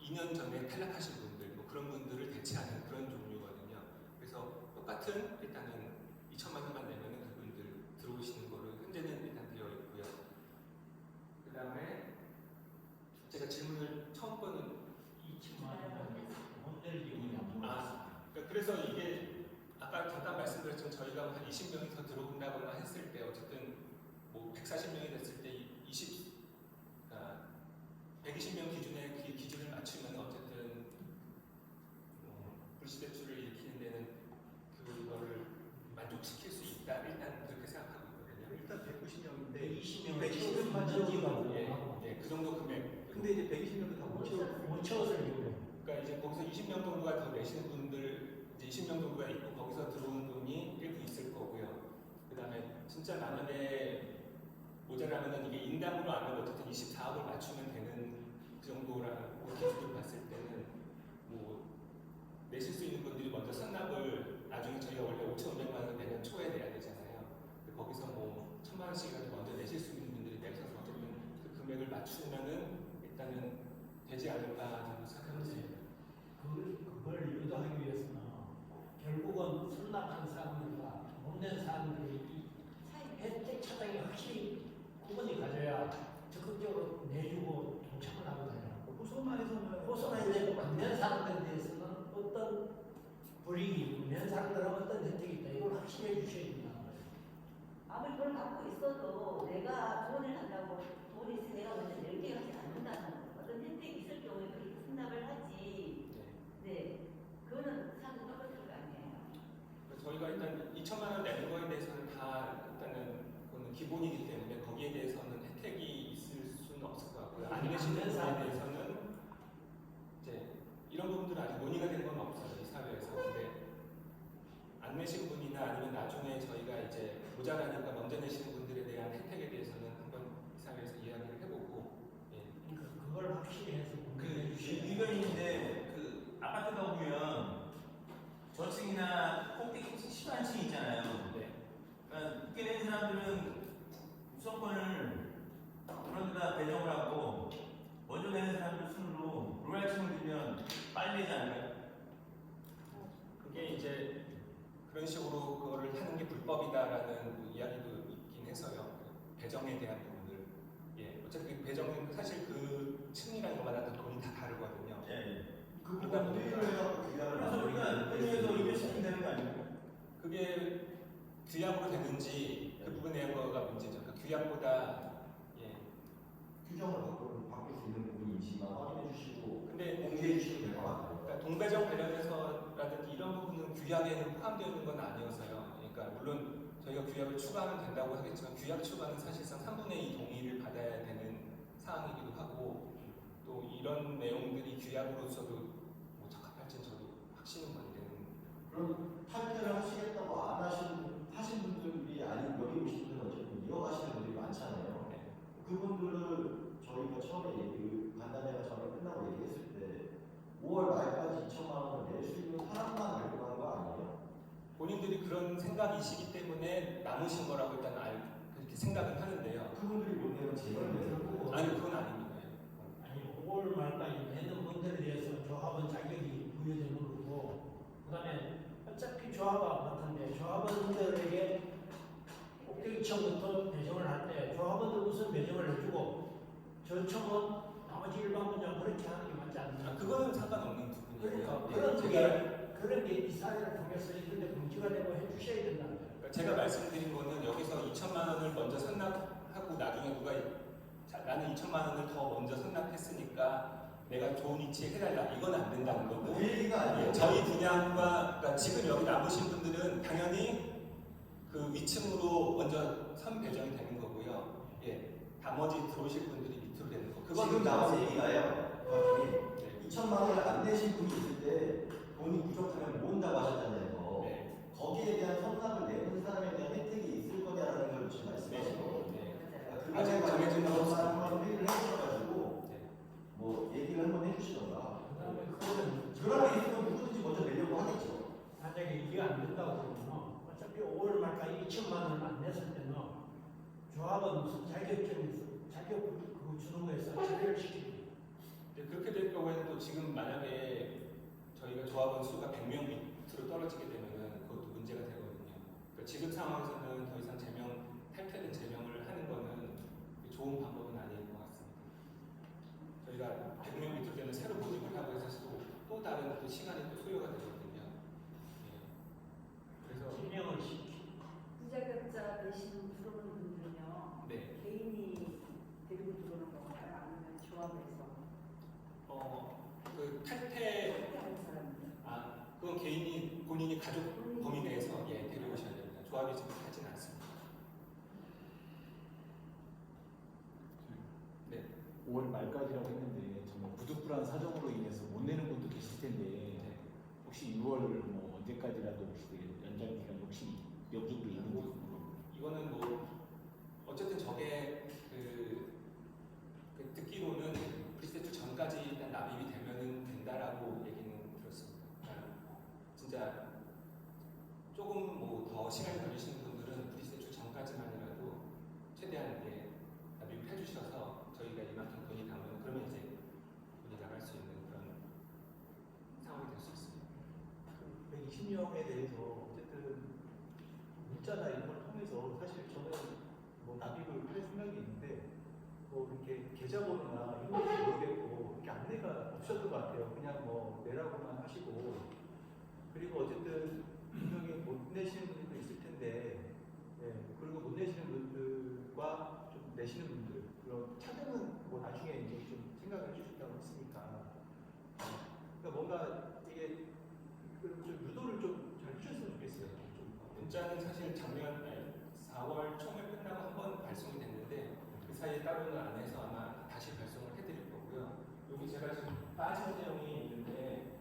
2년 전에 탈락하신 분들 뭐 그런 분들을 대체하는 그런 종류거든요. 그래서 똑같은 일단은 2천만 원만 내면은 그분들 들어오시는 거로 현재는 일단 되어 있고요. 그 다음에 제가 질문을 처음 거는 2천만 원 못 낼 경우에 그러니까 그래서 이게 아까 잠깐 말씀드렸지만 저희가 한 20명이 더 들어온다거나 했을 때 어쨌든 뭐 140명이 됐을 때 120명 기준의 기준을 맞추면 어쨌든 불시대출을 일으키는 데는 그거를 만족시킬 수 있다. 일단 그렇게 생각하고 있거든요. 일단 190명인데 120명만 채우기가 그 정도 금액. 근데 이제 120명도 다 못 채워서 이거예요. 그러니까 이제 거기서 20명 정도가 더 내시는 분들 이제 20명 정도가 있고 거기서 들어오는 분이 일부 있을 거고요. 그 다음에 진짜 만약에 모자라면은 이게 인당으로 안 하고 어쨌든 24억을 맞추면 되는 그 정도라고 기준으로 봤을 때는 뭐 내실 수 있는 분들이 먼저 선납을 나중에 저희가 원래 5,500만 원 내년 초에 내야 되잖아요. 그거기서 뭐 1,000만 원씩이라도 먼저 내실 수 있는 분들이 내셔서 어쨌든 그 금액을 맞추면은 일단은 되지 않을까 정도 생각합니다. 그걸 유도하기 위해서는 결국은 선납한 사람들과 못 낸 사람들이 혜택 차당이 확실히 구분이 가져야 적극적으로 내주고 동참을 하거든요. 호소만 해서는 호소만 되고 안 된 사람들에 대해서는 어떤 불이익이 있는 사람들은 어떤 혜택이 있다. 이걸 확실히 해주셔야 된다는 거예요. 아무리 돈을 갖고 있어도 내가 돈을 한다고 돈이 있으면 내가 먼저 낼게 하지 않는다는 거예요. 어떤 혜택이 있을 경우에 그렇게 승낙을 하지. 네. 그거는 사실 똑같은 거 아니에요. 저희가 일단 2천만 원 내는 거에 대해서는 다 일단은 그거는 기본이기 때문에 거기에 대해서는 혜택이 있을 수는 없을 것 같고요. 안 내시는 분에 대해서는 이제 이런 부분들은 아직 논의가 된 건 없어요, 이 사회에서. 근데 안 내신 분이나 아니면 나중에 저희가 이제 모자라니까 먼저 내시는 분들에 대한 혜택에 대해서는 한번 이 사회에서 이야기를 해보고, 예. 그러니까 그걸 확실히 해서 그 공개해 주셔야 돼요. 의견인데 그 아파트 가보면 저층이나 꼭대기 심한층 있잖아요. 네. 그러니까 있게 된 사람들은 우선권을 그런 데다 배정을 하고 먼저 내는 사람들 순으로 로얄층을 들면 빨리 내지 않을까요? 그게 이제 그런 식으로 그거를 하는 게 불법이다라는 이야기도 있긴 해서요. 그 배정에 대한 부분들. 예. 어차피 그 배정은 사실 그 층이라는 것마다 또 돈이 다 다르거든요. 예. 그 그러다 부분 보니까 회의를 해갖고 규약을 그래서 우리가 의회에서 의견 시키면 되는 거 아닙니까? 그게 규약으로 되는지 그 부분에 대한 거가 문제죠. 그 규약보다 예. 규정을 바꿀 수 있는 부분인지만 확인해 주시고 근데 공개해 주시면 될 것 같아요. 그러니까 동배정 관련해서라든지 이런 부분은 규약에는 포함되어 있는 건 아니어서요. 그러니까 물론 저희가 규약을 추가하면 된다고 하겠지만 규약 추가는 사실상 3분의 2 동의를 받아야 되는 사항이기도 하고 또 이런 내용들이 규약으로서도 뭐 적합할지는 저도 확신은 안 되는. 그럼 탈퇴를 하시겠다고 안 하신 분들이 아니면 여기 오신 분들은 어쨌든 이어가시는 분들이 많잖아요. 네. 그분들을 저희가 처음에 간담회가 처음에 끝나고 얘기했을 때 5월 말까지 2천만 원을 낼 수 있는 사람만 알고 간 거 아니에요? 본인들이 그런 생각이시기 때문에 남으신 거라고 일단 그렇게 생각은 하는데요. 그분들이 못 내면 제발 내고 아니 그건 아닙니다. 아니 5월 말까지 내는 분들에 대해서 조합원 자격이 부여되는 거고 그다음에 어차피 조합은 안 같은데 조합원들에게 꼭대기층부터 배정을 할 때 조합원들 우선 배정을 해주고 저층은 나머지 일반 분야 그렇게 하는 게 맞지 않나? 그거는 상관없는 부분이에요. 그러니까 그런 게 이 사회를 통해서 이런데 문제가 되고 해주셔야 된다는 거예요. 그러니까 제가 말씀드린 거는 여기서 2천만 원을 먼저 선납하고 나중에 누가 나는 2천만 원을 더 먼저 선납했으니까 내가 좋은 위치에 해달라 이건 안 된다는 거고 그 얘기가 아니에요. 저희 분양과 그러니까 지금 여기 남으신 분들은 당연히 그 위층으로 먼저 선 배정이 되는 거고요. 예, 나머지 들어오실 분들이 밑으로 되는 거. 지금 나온 얘기가요. 네. 2천만 원을 안 내신 분이 있을 때 돈이 부족하면 모은다고 하셨잖아요. 네. 거기에 대한 선납을 내는 사람에 대한 혜택이 있을 거냐라는 걸 지금 말씀하시는 거거든요. 네. 아직 정해진 건 없습니다. 한번 회의를 해주셔가지고 네. 뭐 얘기를 한번 해주시던가. 그다음에 그거는 그런 게 있으면 누구든지 먼저 내려고 하겠죠. 만약에 이게 안 된다고 그러면 어차피 5월 말까지 2천만 원을 안 냈을 때는 조합은 무슨 자격 그거 주는 거에서 처리를 시키고 이제 그렇게 될 경우에는 또 지금 만약에 저희가 조합원 수가 100명 밑으로 떨어지게 되면은 그것도 문제가 되거든요. 그러니까 지금 상황에서는 더 이상 탈퇴된 제명을 하는 거는 좋은 방법은 아닌 것 같습니다. 저희가 100명 밑으로 되면 새로 모집을 하고 해서 또 다른 또 시간이 또 소요가 되거든요. 예. 그래서 지명을 시키고 부자격자 되시는 들어오는 분들은요. 네. 개인이 데리고 들어오는 건가요? 아니면 조합에서? 그 탈퇴 하는 사람들. 그건 개인이 본인이 가족 범위 내에서 데려오셔야 됩니다. 조합이 지금 하진 않습니다. 네. 5월 말까지라고 했는데 정말 부득불한 사정으로 인해서 못 내는 분도 계실 텐데 혹시 6월 뭐 언제까지라도 혹시 연장 기간 혹시 영적으로 있는지 이거는 뭐 어쨌든 저게 그 듣기로는 프리세트 전까지 일단 납입이 되면은 된다라고 얘기는 들었습니다. 그러니까 진짜 조금 뭐 더 시간이 걸리시는 분들은 프리세트 전까지만이라도 최대한 납입을 해주셔서 저희가 이만큼 돈이 남으면 그러면 이제 돈이 나갈 수 있는 그런 상황이 될 수 있습니다. 그 120명에 대해서 어쨌든 문자나 이런 걸 통해서 사실 저는 뭐 납입을 할 생각이 있는데 뭐 이렇게 계좌번호나 이런 것도 모르겠고 이렇게 안내가 없었던 것 같아요. 그냥 뭐 내라고만 하시고 그리고 어쨌든 분명히 못 내시는 분들도 있을 텐데, 예, 그리고 못 내시는 분들과 좀 내시는 분들, 그런 차등은 뭐 나중에 이제 좀 생각을 해주신다고 했으니까, 그러니까 뭔가 이게 좀 유도를 좀 잘 해주셨으면 좋겠어요. 좀. 문자는 사실 작년 4월 총회 끝나고 한 번 발송이 됐는데 그 사이에 따로는 안 해서 아마 다시 발송을 해드릴 거고요. 여기 제가 지금 빠진 내용이 있는데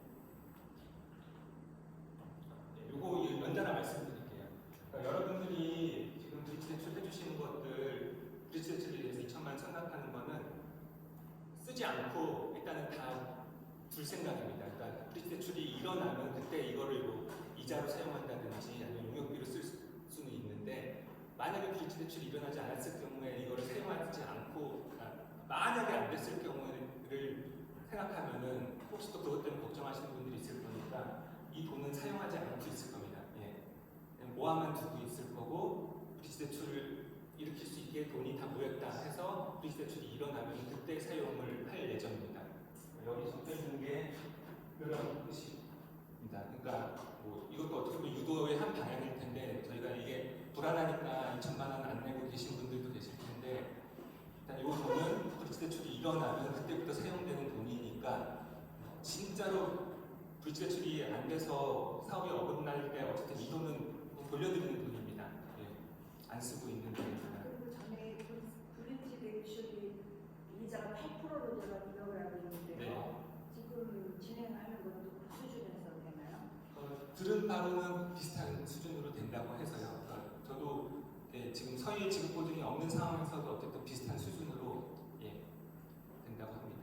요거 연달아 말씀드릴게요. 그러니까 여러분들이 지금 브릿지 대출 해주시는 것들, 브릿지 대출에 대해서 2천만 생각하는 거는 쓰지 않고 일단은 다 둘 생각입니다. 그러니까 브릿지 대출이 일어나면 그때 이거를 뭐 이자로 사용한다든지 아니면 용역비로 쓸 수는 있는데, 만약에 브릿지 대출이 일어나지 않았을 경우에 이거를 사용하지 않고, 만약에 안 됐을 경우를 생각하면은 혹시 또 그것 때문에 걱정하시는 분들이 있을 거니까 이 돈은 사용하지 않고 있을 겁니다. 예. 모아만 두고 있을 거고, 브릿지 대출을 일으킬 수 있게 돈이 다 모였다 해서 브릿지 대출이 일어나면 그때 사용을 할 예정입니다. 여기 적혀있는 게 그런 뜻입니다. 그러니까 뭐 이것도 어떻게 보면 유도의 한 방향일 텐데, 저희가 이게 불안하니까 2천만 원 안 내고 계신 분들도 계실 텐데, 일단 이 돈은 브릿지 대출이 일어나면 그때부터 사용되는 돈이니까, 진짜로 브릿지 대출이 안 돼서 사업이 어긋날 때 어쨌든 이 돈은 돌려드리는 돈입니다. 예. 안 쓰고 있는 돈입니다. 그리고 전에 브릿지 대출이 이자가 8%로 제가 기억을 하고 있는데요. 네. 지금 진행하는 것도 그 수준에서 되나요? 들은 바로는 비슷한 수준으로 된다고 해서요. 저도 지금 서해 지급 보증이 없는 상황에서도 어쨌든 비슷한 수준으로 된다고 합니다.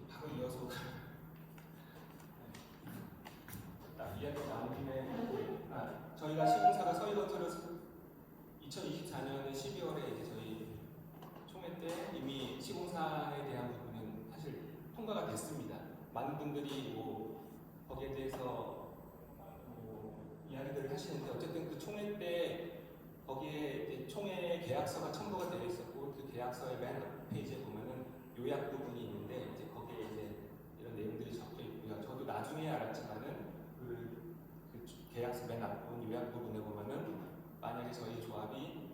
바로 이어서 이야기 나온 김에 저희가 시공사가 서희건설을 2024년 12월에 이제 저희 총회 때 이미 시공사에 대한 부분은 사실 통과가 됐습니다. 많은 분들이 뭐 거기에 대해서 뭐 이야기들을 하시는데, 어쨌든 그 총회 때 거기에 이제 총회 계약서가 첨부가 되어 있었고, 그 계약서의 맨 페이지에 보면은 요약 부분이 있는데, 이제 거기에 이제 이런 내용들이 적혀 있고요. 저도 나중에 알았지만은 그 계약서 맨 앞부분 요약 부분에 보면은 만약에 저희 조합이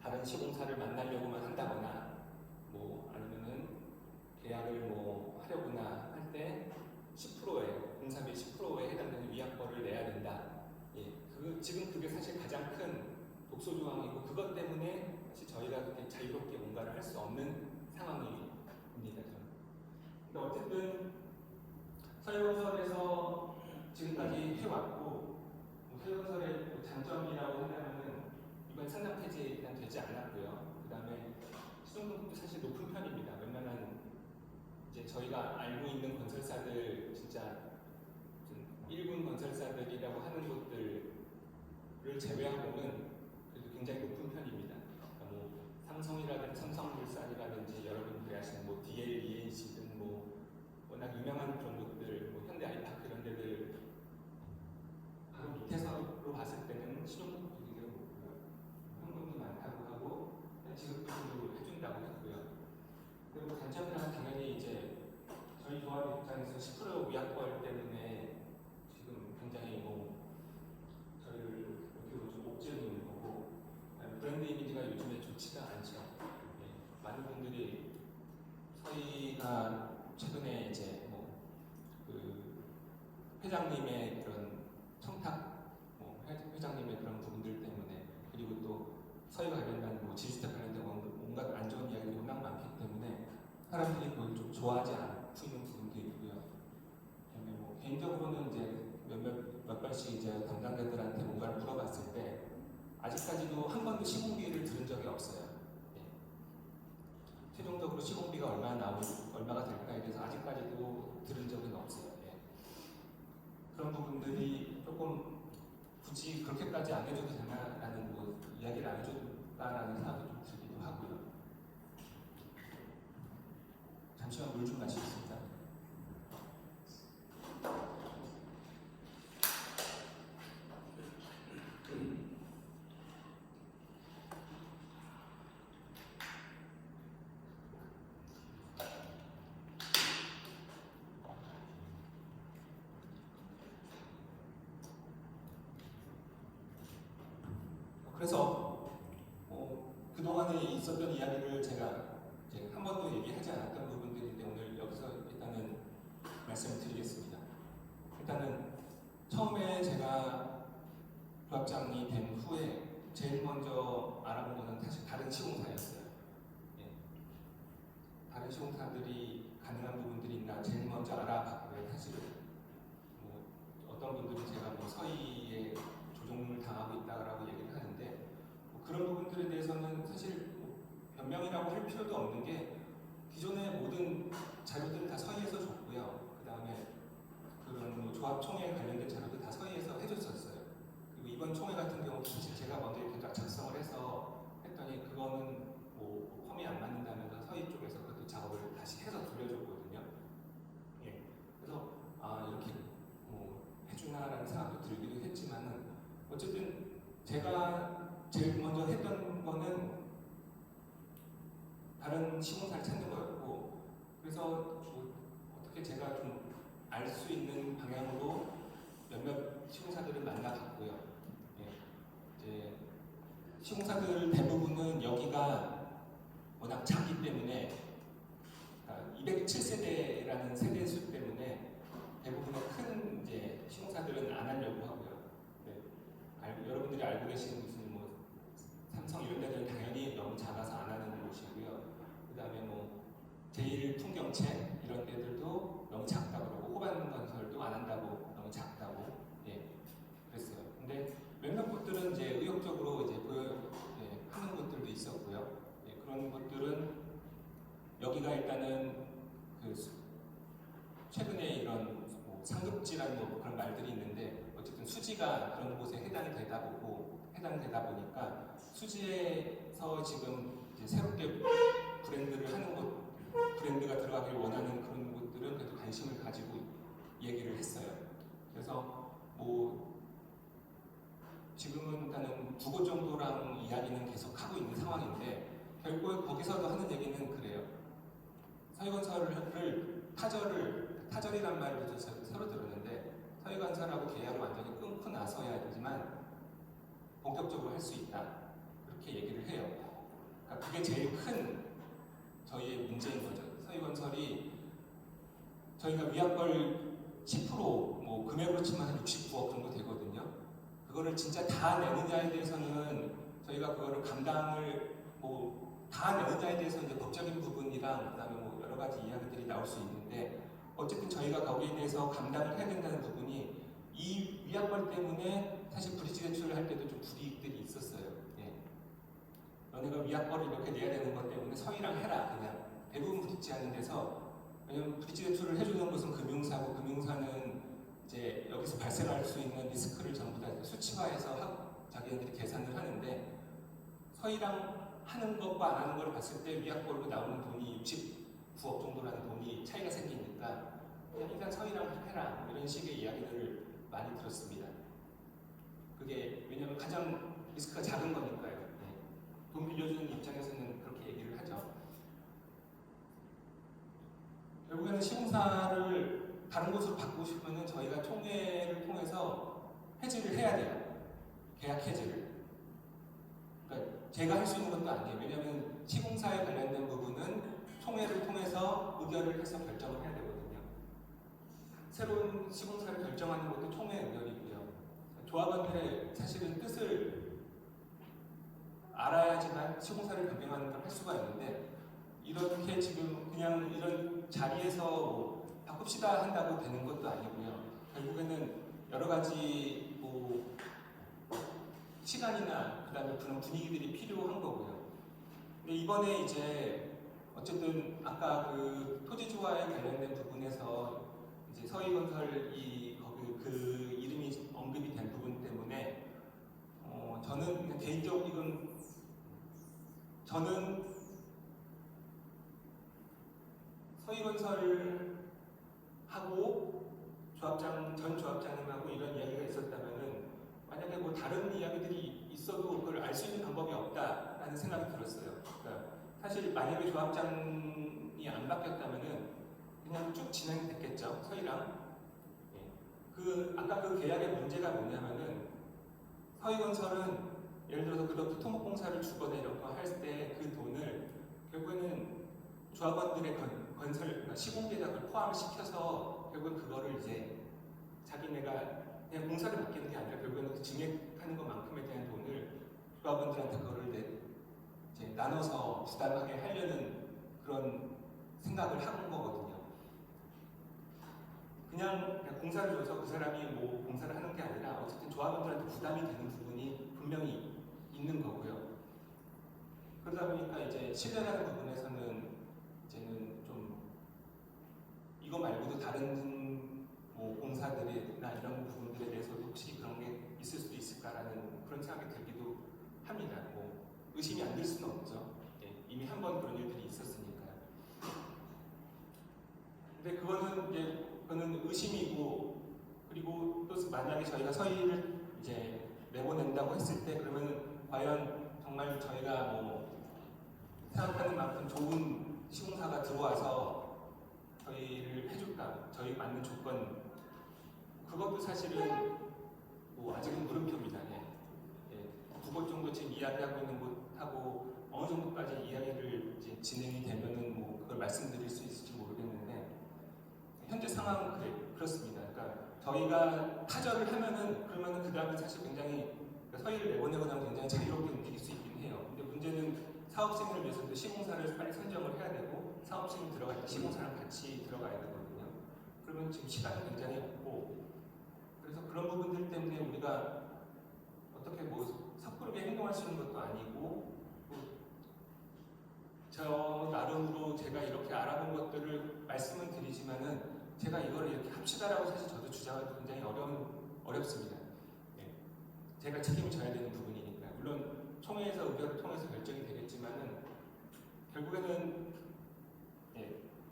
다른 시공사를 만나려고만 한다거나 뭐 아니면은 계약을 뭐 하려거나 할 때 10%에 공사비 10%에 해당되는 위약벌을 내야 된다. 예, 지금 그게 사실 가장 큰 독소 조항이고, 그것 때문에 사실 저희가 그렇게 자유롭게 뭔가를 할 수 없는 상황입니다. 근데 어쨌든 서해건설에서 지금까지 해왔고, 서해건설의 장점이라고 한다면은 이번 상납 폐지 일단 되지 않았고요. 그 다음에 시정등급도 사실 높은 편입니다. 웬만한 이제 저희가 알고 있는 건설사들, 진짜 1군 건설사들이라고 하는 곳들을 제외하고는 그래도 굉장히 높은 편입니다. 그러니까 뭐 삼성이라든지 삼성물산이라든지 여러분들이 아시는 뭐 DL, ENC든 뭐 워낙 유명한 그런 곳들, 뭐 현대 아이파크 이런 데들 바로 밑에서로 봤을 때는 신용등급도 굉장히 높고요. 현금도 많다고 하고 지급도 해준다고 했고요. 그리고 단점이라면 당연히 이제 저희 조합 입장에서 10% 위약벌 때문에 지금 굉장히 뭐 저희를 어떻게 보면 좀 옥죄고 있는 거고, 브랜드 이미지가 요즘에 좋지가 않죠. 예, 많은 분들이 서희가 최근에 이제 뭐 그 회장님의 그런 청탁, 뭐 회장님의 그런 부분들 때문에, 그리고 또 서희 관련된 뭐 지주택 관련된 온갖 안 좋은 이야기들이 워낙 많기 때문에 사람들이 그걸 좀 좋아하지 않고 있는 부분도 있고요. 그다음에 뭐 개인적으로는 이제 몇 번씩 이제 담당자들한테 뭔가를 물어봤을 때 아직까지도 한 번도 시공비를 들은 적이 없어요. 예. 최종적으로 시공비가 얼마가 될까에 대해서 아직까지도 들은 적은 없어요. 예. 그런 부분들이 조금 굳이 그렇게까지 안 해줘도 되나라는 뭐 이야기를 안 해줬다라는 생각이 좀 들기도 하고요. 잠시만 물 좀 마시겠습니다. 그래서 그동안에 있었던 이야기를 제가 이제 한 번도 얘기하지 않았던 부분들인데 오늘 여기서 일단은 말씀을 드리겠습니다. 일단은 처음에 제가 부학장이 된 후에 제일 먼저 알아본 거는 사실 다른 시공사였어요. 예. 다른 시공사들이 가능한 부분들이 있나 제일 먼저 알아봤고요. 사실은 뭐 어떤 분들은 제가 뭐 서희에 조종을 당하고 있다라고 얘기를 하는데 뭐 그런 부분들에 대해서는 사실 뭐 변명이라고 할 필요도 없는 게 기존의 모든 자료들은 다 서희에서 줬고요. 그 다음에 그런 뭐 조합 총회 관련된 자료도 다 서희에서 해줬었어요. 그리고 이번 총회 같은 경우도 사실 제가 먼저 이렇게 딱 작성을 해서 했더니 그거는 뭐 펌이 안 맞는다면서 서희 쪽에서 그것도 작업을 다시 해서 돌려줬거든요. 예. 그래서 이렇게 뭐 해주나라는 생각도 들기도 했지만은 어쨌든 제가 제일 먼저 했던 거는 다른 시공사를 찾는 거였고 그래서 뭐 어떻게 제가 좀 알 수 있는 방향으로 몇몇 시공사들을 만나봤고요. 예. 이제 시공사들 대부분은 여기가 워낙 작기 때문에 207세대라는 세대수 때문에 대부분의 큰 이제 시공사들은 안 하려고 하고요. 네. 여러분들이 알고 계시는 무슨 뭐 삼성 이런 데들은 당연히 너무 작아서 안 하는 곳이고요. 그 다음에 뭐 제1풍경채 이런 데들도 너무 작다고 그러고 호반건설도 안 한다고 너무 작다고 그랬어요. 근데 몇몇 곳들은 이제 의욕적으로 이제 하는 곳들도 있었고요. 그런 곳들은 여기가 일단은 그 최근에 이런 뭐 상급지라는 뭐 그런 말들이 있는데 어쨌든 수지가 그런 곳에 해당이 되다 보니까 수지에서 지금 이제 새롭게 브랜드를 하는 곳, 브랜드가 들어가길 원하는 그런 곳들은 그래도 관심을 가지고 얘기를 했어요. 그래서 뭐 지금은 일단은 두 곳 정도랑 이야기는 계속 하고 있는 상황인데 결국에 거기서도 하는 얘기는 그래요. 서희건설을 타절이란 말을 서로 들었는데 서희건설하고 계약을 완전히 끊고 나서야지만 본격적으로 할 수 있다 그렇게 얘기를 해요. 그러니까 그게 제일 큰 저희의 문제인 거죠. 서희건설이 저희가 위약걸 10% 뭐 금액으로 치면 한 69억 정도 되거든요. 그거를 진짜 다 내느냐에 대해서는 저희가 그거를 감당을 뭐 다 내느냐에 대해서 이제 법적인 부분이랑 그다음에 뭐 여러 가지 이야기들이 나올 수 있는데 어쨌든 저희가 거기에 대해서 감당을 해야 된다는 부분이 이 위약걸 때문에 사실 브릿지 대출을 할 때도 좀 불이익들이 있었어요. 예. 너네가 위약걸을 이렇게 내야 되는 것 때문에 서희랑 해라 그냥 대부분 브릿지 하는 데서 왜냐면 브릿지 대출을 해주는 것은 금융사고 금융사는 이제 여기서 발생할 수 있는 리스크를 전부 다 수치화해서 자기네들이 계산을 하는데 서희랑 하는 것과 안 하는 걸 봤을 때 위약걸로 나오는 돈이 69억 정도라는 돈이 차이가 생기니까 그냥 일단 서희랑 해라 이런 식의 이야기들을 많이 들었습니다. 그게 왜냐하면 가장 리스크가 작은 거니까요. 네. 돈 빌려주는 입장에서는 그렇게 얘기를 하죠. 결국에는 시공사를 다른 곳으로 바꾸고 싶으면 저희가 총회를 통해서 해지를 해야 돼요. 계약 해지를. 그러니까 제가 할 수 있는 것도 아니에요. 왜냐하면 시공사에 관련된 부분은 총회를 통해서 의결을 해서 결정을 해야 되거든요. 새로운 시공사를 결정하는 것도 총회 의결이고요. 조합원들의 사실은 뜻을 알아야지만 시공사를 변경하는 걸 할 수가 있는데 이렇게 지금 그냥 이런 자리에서 뭐 바꿉시다 한다고 되는 것도 아니고요. 결국에는 여러 가지 뭐 시간이나 그다음에 그런 분위기들이 필요한 거고요. 근데 이번에 이제 어쨌든 아까 그 토지조화에 관련된 부분에서 이제 서희건설이 거기 그 이름이 언급이 된 부분 때문에 저는 그냥 개인적으로 저는 서희건설하고 전 조합장님하고 이런 이야기가 있었다면은 만약에 뭐 다른 이야기들이 있어도 그걸 알 수 있는 방법이 없다라는 생각이 들었어요. 그러니까 사실 만약에 조합장이 안 바뀌었다면은 그냥 쭉 진행이 됐겠죠. 서희랑. 예. 아까 그 계약의 문제가 뭐냐면은 서희건설은 예를 들어서 그렇게 토목공사를 주거나 이런 거 할 때 그 돈을 결국에는 조합원들의 건설, 그러니까 시공비에다 그걸 포함시켜서 결국은 그거를 이제 자기네가 그냥 공사를 맡기는 게 아니라 결국에는 그 증액하는 것만큼에 대한 돈을 조합원들한테 그거를 이제 나눠서 부담하게 하려는 그런 생각을 하는 거거든요. 그냥 공사를 줘서 그 사람이 뭐 공사를 하는 게 아니라 어쨌든 조합원들한테 부담이 되는 부분이 분명히 있는 거고요. 그러다 보니까 이제 실현하는 부분에서는 이제는 좀 이거 말고도 다른 뭐 공사들이나 이런 부분들에 대해서도 혹시 그런 게 있을 수도 있을까라는 그런 생각이 들기도 합니다. 뭐 의심이 안 들 수는 없죠. 이미 한 번 그런 일들이 있었으니까요. 근데 그거는 의심이고, 그리고 또 만약에 저희가 서의를 이제 내보낸다고 했을 때 그러면 과연 정말 저희가 뭐 생각하는 만큼 좋은 시공사가 들어와서 저희를 해줄까? 저희 맞는 조건, 그것도 사실은 뭐 아직은 물음표입니다. 두 곳 정도 지금 이야기하고 있는 곳하고 어느 정도까지 이야기를 이제 진행이 되면은 뭐 그걸 말씀드릴 수 있을지 모르겠는데, 현재 상황은 그렇습니다. 그러니까 저희가 타결을 하면은 그러면은 그 다음에 사실 굉장히 서의를 내보내고 나면 굉장히 자유롭게 움직일 수 있긴 해요. 근데 문제는 사업승인을 위해서도 시공사를 빨리 선정을 해야 되고, 사업승인 들어갈 때 시공사랑 같이 들어가야 되거든요. 그러면 지금 시간이 굉장히 없고, 그래서 그런 부분들 때문에 우리가 어떻게 뭐 섣부르게 행동할 수 있는 것도 아니고, 저 나름으로 제가 이렇게 알아본 것들을 말씀은 드리지만은 제가 이걸 이렇게 합시다라고 사실 저도 주장하기 굉장히 어렵습니다. 제가 책임을 져야 되는 부분이니까. 물론 총회에서 의견을 통해서 결정이 되겠지만은 결국에는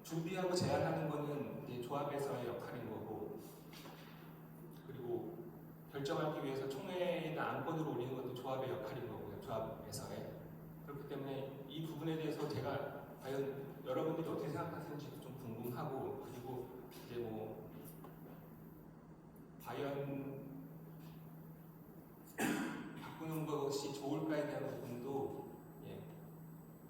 준비하고 제안하는 거는 조합에서의 역할인 거고, 그리고 결정하기 위해서 총회나 안건으로 올리는 것도 조합의 역할인 거고요. 조합에서의. 그렇기 때문에 이 부분에 대해서 제가 과연 여러분들이 어떻게 생각하시는지도 좀 궁금하고, 그리고 이제 뭐 과연 바꾸는 것이 좋을까에 대한 부분도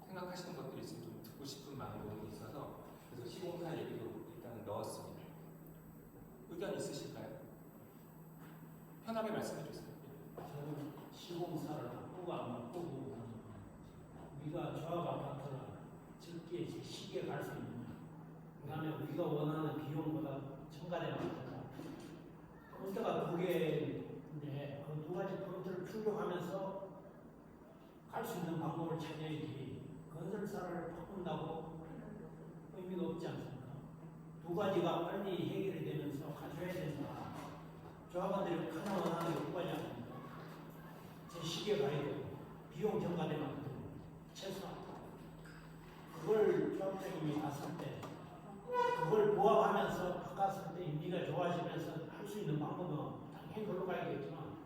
생각하시는 것들이 있으면 좀 듣고 싶은 마음이 있어서, 그래서 시공사 얘기도 일단 넣었습니다. 의견 있으실까요? 편하게 말씀해 주세요. 저는 시공사를 바꾸고 안 바꾸고 우리가 조합 아파트나 적기에 제 시기에 갈 수 있느냐, 그 다음에 우리가 원하는 비용보다 첨가되는 거다. 포인트가 두 개인데 그 두 가지 포인트를 충족하면서 갈 수 있는 방법을 찾아야지 건설사를 바꾼다고 의미가 없지 않습니까? 두 가지가 빨리 해결이 되면서 가져야 된다. 조합원들이 가장 원하는 게 두 가지 아닙니까? 제 시기에 가야 되고 비용 첨가되면 안 되고 최소한 그걸 조합장님이 봤을 때 그걸 보완하면서 바꿨을 때 임기가 좋아지면서 할 수 있는 방법은 당연히 그걸로 가야겠지만,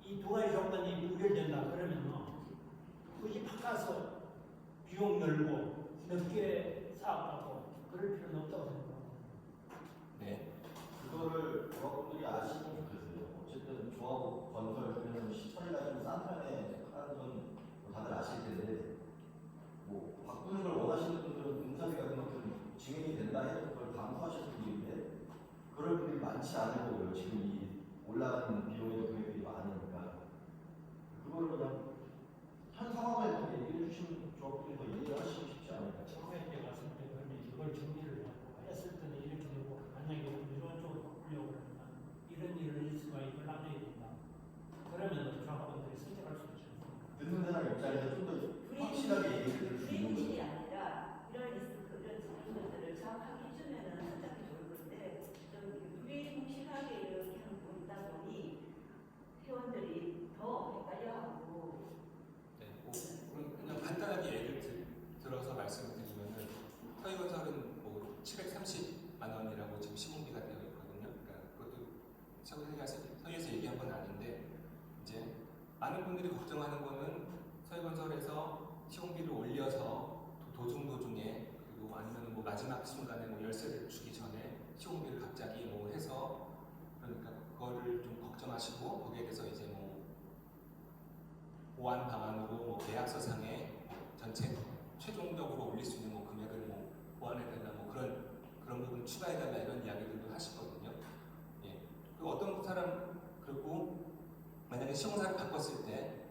이 두 가지 조건이 무결된다 그러면 굳이 바꿔서 비용 늘고 넓게 사업하고 그럴 필요는 없다고 생각합니다. 네. 그거를 조합원들이 아시면 좋겠어요. 어쨌든 조합 건설은 시설이나 좀 싼 편에 하는 건 다들 아실 텐데, 뭐 바꾸는 걸 원하시는 분들은 공사비가 그만큼 증액이 된다 해도 그걸 감수하실 분들인데, 그럴 분들이 많지 않을 거고요. 지금 이 올라가는 비용에도 금액이 많으니까 그거를 그냥 현 상황에 대해 얘기해 주시면 조합들이 더 이해를 하시기 쉽지 않을까. 처음에 때 갔을 때 그러면 이걸 정리를 하고 했을 때는 이렇게 되고, 만약에 이런 쪽으로 바꾸려고 그러면 이런 일을 일수가 이걸 나눠야 된다. 그러면 조합원들이 선택할 수 있지 않습니까? 듣는 사람 입장에서 좀 더 확실하게 얘기를 들을 수 있는 불이익이 거죠. 아니라 이런 리스크, 이런 것들을 정확하게 해주면은 어차피 좋을 건데, 좀 불이익실하게 이렇게 하는 거 있다 보니 회원들이 더 헷갈려하고. 그냥 간단하게 예를 들어서 말씀을 드리면은 서희건설은 뭐 730만 원이라고 지금 시공비가 되어 있거든요. 그러니까 그것도 서희에서 얘기한 건 아닌데, 이제 많은 분들이 걱정하는 거는 서희건설에서 시공비를 올려서 도중에, 그리고 아니면 뭐 마지막 순간에 뭐 열쇠를 주기 전에 시공비를 갑자기 뭐 해서, 그러니까 그거를 좀 걱정하시고 거기에 대해서 이제 뭐 보완 방안으로 뭐 계약서상에 전체 최종적으로 올릴 수 있는 뭐 금액을 뭐 보완해달라 뭐 그런 부분 추가해달라 이런 이야기들도 하시거든요. 예. 그리고 어떤 사람 그리고 만약에 시공사를 바꿨을 때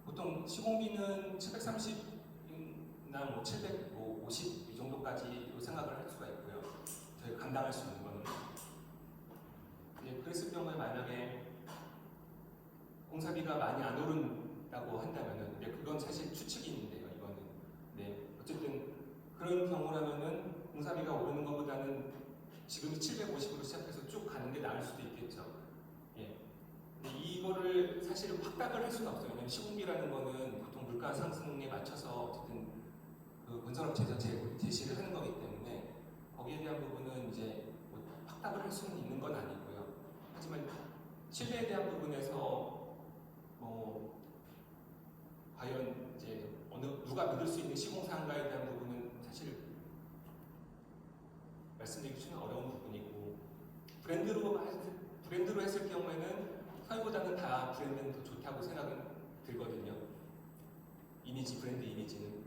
보통 시공비는 730이나 뭐 750 이 정도까지로 생각을 할 수가 있고요. 저희가 감당할 수 있는 거는. 예, 그랬을 경우에 만약에 공사비가 많이 안 오른다고 한다면은, 네, 그건 사실 추측이 있는데요, 이거는. 네, 어쨌든 그런 경우라면은 공사비가 오르는 것보다는 지금이 750으로 시작해서 쭉 가는 게 나을 수도 있겠죠. 예. 근데 이거를 사실 확답을 할 수는 없어요. 왜냐면 시공비라는 거는 보통 물가 상승에 맞춰서 어쨌든 그 건설업체에서 제시를 하는 거기 때문에 거기에 대한 부분은 이제 뭐 확답을 할 수는 있는 건 아니고요. 하지만 실내에 대한 부분에서 뭐 과연 이제 누가 믿을 수 있는 시공사인가에 대한 부분은 사실 말씀드리기는 어려운 부분이고, 브랜드로 했을 경우에는 서희보다는 다 브랜드는 더 좋다고 생각은 들거든요. 브랜드 이미지는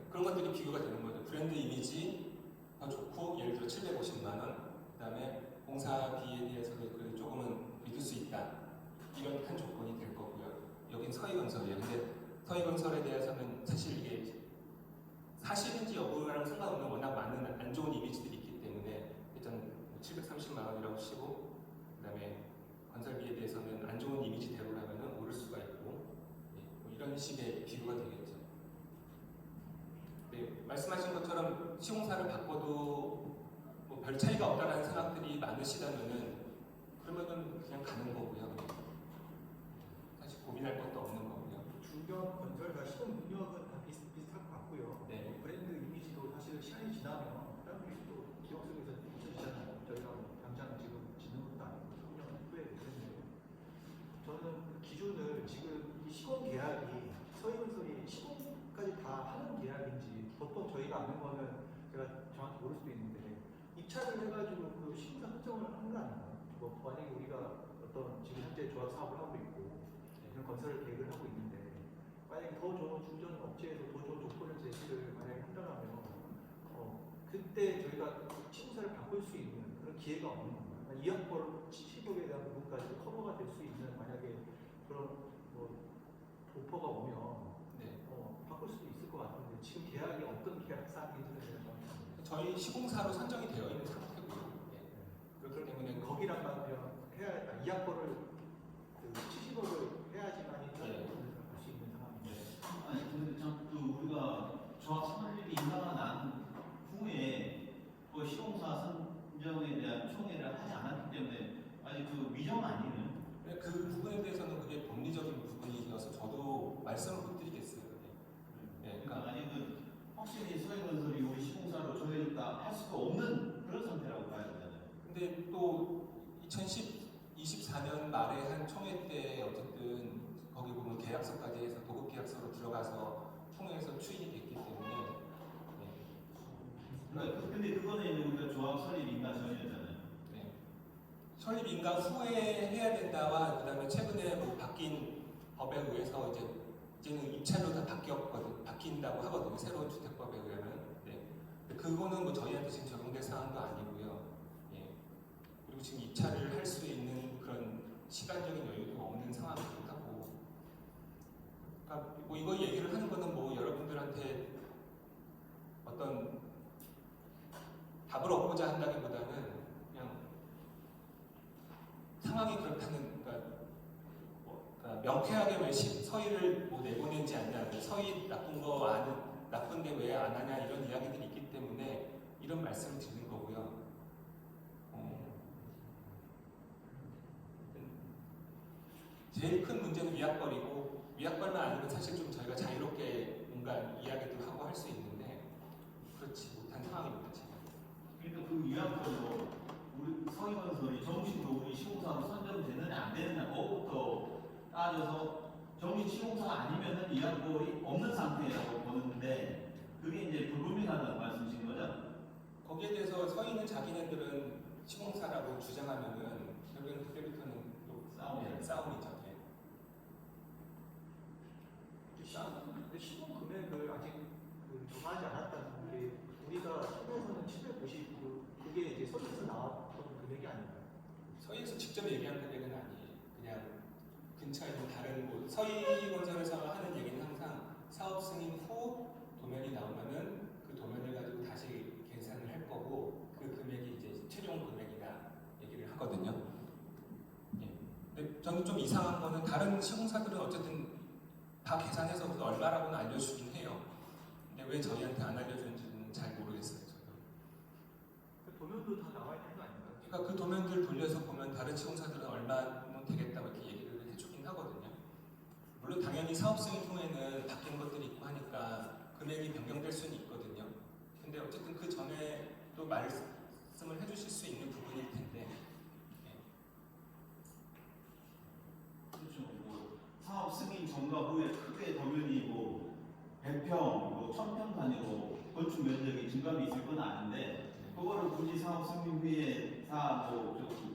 그런 것들이 비교가 되는 거죠. 브랜드 이미지 더 좋고, 예를 들어 750만 원, 그다음에 공사비에 대해서도 그래도 조금은 믿을 수 있다. 이런 한 조건이 될 거고요. 여긴 서희건설이에요. 근데 서희건설에 대해서는 사실 이게 사실인지 여부랑 상관없는 워낙 많은 안 좋은 이미지들이 있기 때문에 일단 730만 원이라고 치고, 그다음에 건설비에 대해서는 안 좋은 이미지대로라면 오를 수가 있고, 뭐 이런 식의 비교가 되겠죠. 네, 말씀하신 것처럼 시공사를 바꿔도 뭐 별 차이가 없다라는 생각들이 많으시다면은 그러면은 그냥 가는 거고요. 사실 고민할 것도 없는 거고요. 중견 건설과 시공 능력은 다 비슷할 것 같고요. 네. 브랜드 이미지도 사실 시간이 지나면 사람들이 또 기억 속에서 잊혀지잖아요. 저희가 뭐 당장 지금 짓는 것도 아니고 3년 후에 되는데, 저는 그 기준을 지금 이 시공 계약이 서희건설이 시공까지 다 하는 계약인지, 보통 저희가 아는 거는 제가 정확히 모를 수도 있는데 입찰을 해가지고 그 시공사 선정을 하는 거 아닌가요? 뭐 만약에 우리가 어떤 지금 현재 조합 사업을 하고 있고 그런 건설 계획을 하고 있는데, 만약에 더 좋은 중전 업체에서 더 좋은 조건을 제시를 만약에 한다면 그때 저희가 시공사를 바꿀 수 있는 그런 기회가 없는 건가요? 이 학벌 시급에 대한 부분까지 커버가 될 수 있는 만약에 그런 뭐 오퍼가 오면 네. 바꿀 수도 있을 것 같은데, 지금 계약이 어떤 계약 사항인지는 제가 정확히 저희 시공사로 선정이 되어 있는 상태고요. 네. 그렇기 때문에 거기랑 해야 이 학벌을 그 70억을 해야지만이 네. 볼수 있는 상황인데. 아니 근데 참그 우리가 조합 설립이 인가가 난 후에 그 시공사 선정에 대한 총회를 하지 않았기 때문에 아직 그 미정 아니에요. 그 부분에 대해서는 그게 법리적인 부분이어서 저도 말씀을 못 드리겠어요. 네. 그러니까 아직 그 확실히 서희건설이 우리 시공사로 정해졌다 할 수가 없는 그런 상태라고 봐야 되잖아요. 근데 또 2024년 말에 한 총회 때 어쨌든 거기 보면 계약서까지 해서 도급 계약서로 들어가서 총회에서 추인이 됐기 때문에. 그러니까 근데 그거는 이제 우리가 조합 설립 인가 전이었잖아요. 네. 설립 인가 후에 해야 된다와 그다음에 최근에 뭐 바뀐 법에 의해서 이제는 입찰로 다 바뀐다고 하거든요. 새로운 주택법에 의하면. 네. 그거는 뭐 저희한테 지금 적용될 사항도 아니고요. 예. 그리고 지금 입찰을 할 수 있는 그런 시간적인 여유도 없는 상황이기도 하고. 그러니까 뭐 이거 얘기를 하는 거는 뭐 여러분들한테 어떤 답을 얻고자 한다기보다는 그냥 상황이 그렇다는, 그러니까 명쾌하게 왜 서희를 뭐 내보내지 않냐, 서희 나쁜데 왜 안 하냐 이런 이야기들이 있기 때문에 이런 말씀을 드리는 거고요. 제일 큰 문제는 위약벌이고, 위약벌만 아니면 사실 좀 저희가 자유롭게 뭔가 이야기도 하고 할 수 있는데 그렇지 못한 상황입니다 지금. 그러니까 그 위약별로 우리 서희건설이 정식으로 우리 시공사로 선정되느냐 안 되느냐 그거부터 따져서 정식 시공사가 아니면은 위약벌이 없는 상태라고 보는데, 그게 이제 불분명하다는 말씀이신 거죠? 거기에 대해서 서희는 자기네들은 시공사라고 주장하면은 결국엔 그때부터는 또 싸움이죠. 근데 시공 금액을 아직 정하지 않았다는 게 우리가 서에서는 790 그게 이제 서에서 나왔던 금액이 아닌가요? 서희에서 직접 얘기한 금액은 아니에요. 그냥 근처에 있는 다른 곳 서희건설에서 하는 얘기는 항상 사업 승인 후 도면이 나오면은 그 도면을 가지고 다시 계산을 할 거고 그 금액이 이제 최종 금액이다 얘기를 하거든요. 예. 근데 저는 좀 이상한 거는 다른 시공사들은 어쨌든 다 계산해서 그 얼마라고는 알려주긴 해요. 근데 왜 저희한테 안 알려주는지는 잘 모르겠어요. 저도. 그 도면도 다 나와 있는 거 아닌가요? 그러니까 그 도면들 돌려서 보면 다른 시공사들은 얼마면 되겠다고 이렇게 얘기를 해주긴 하거든요. 물론 당연히 사업 승인 후에는 바뀐 것들이 있고 하니까 금액이 변경될 수는 있거든요. 근데 어쨌든 그 전에 또 말씀을 해주실 수 있는 부분일 텐데. 그렇죠. 뭐 사업 승인 전과 후에 크게 도면이 뭐 100평, 뭐 1000평 단위로 건축 면적이 증감이 있을 건 아닌데 그거를 굳이 사업 승인 후에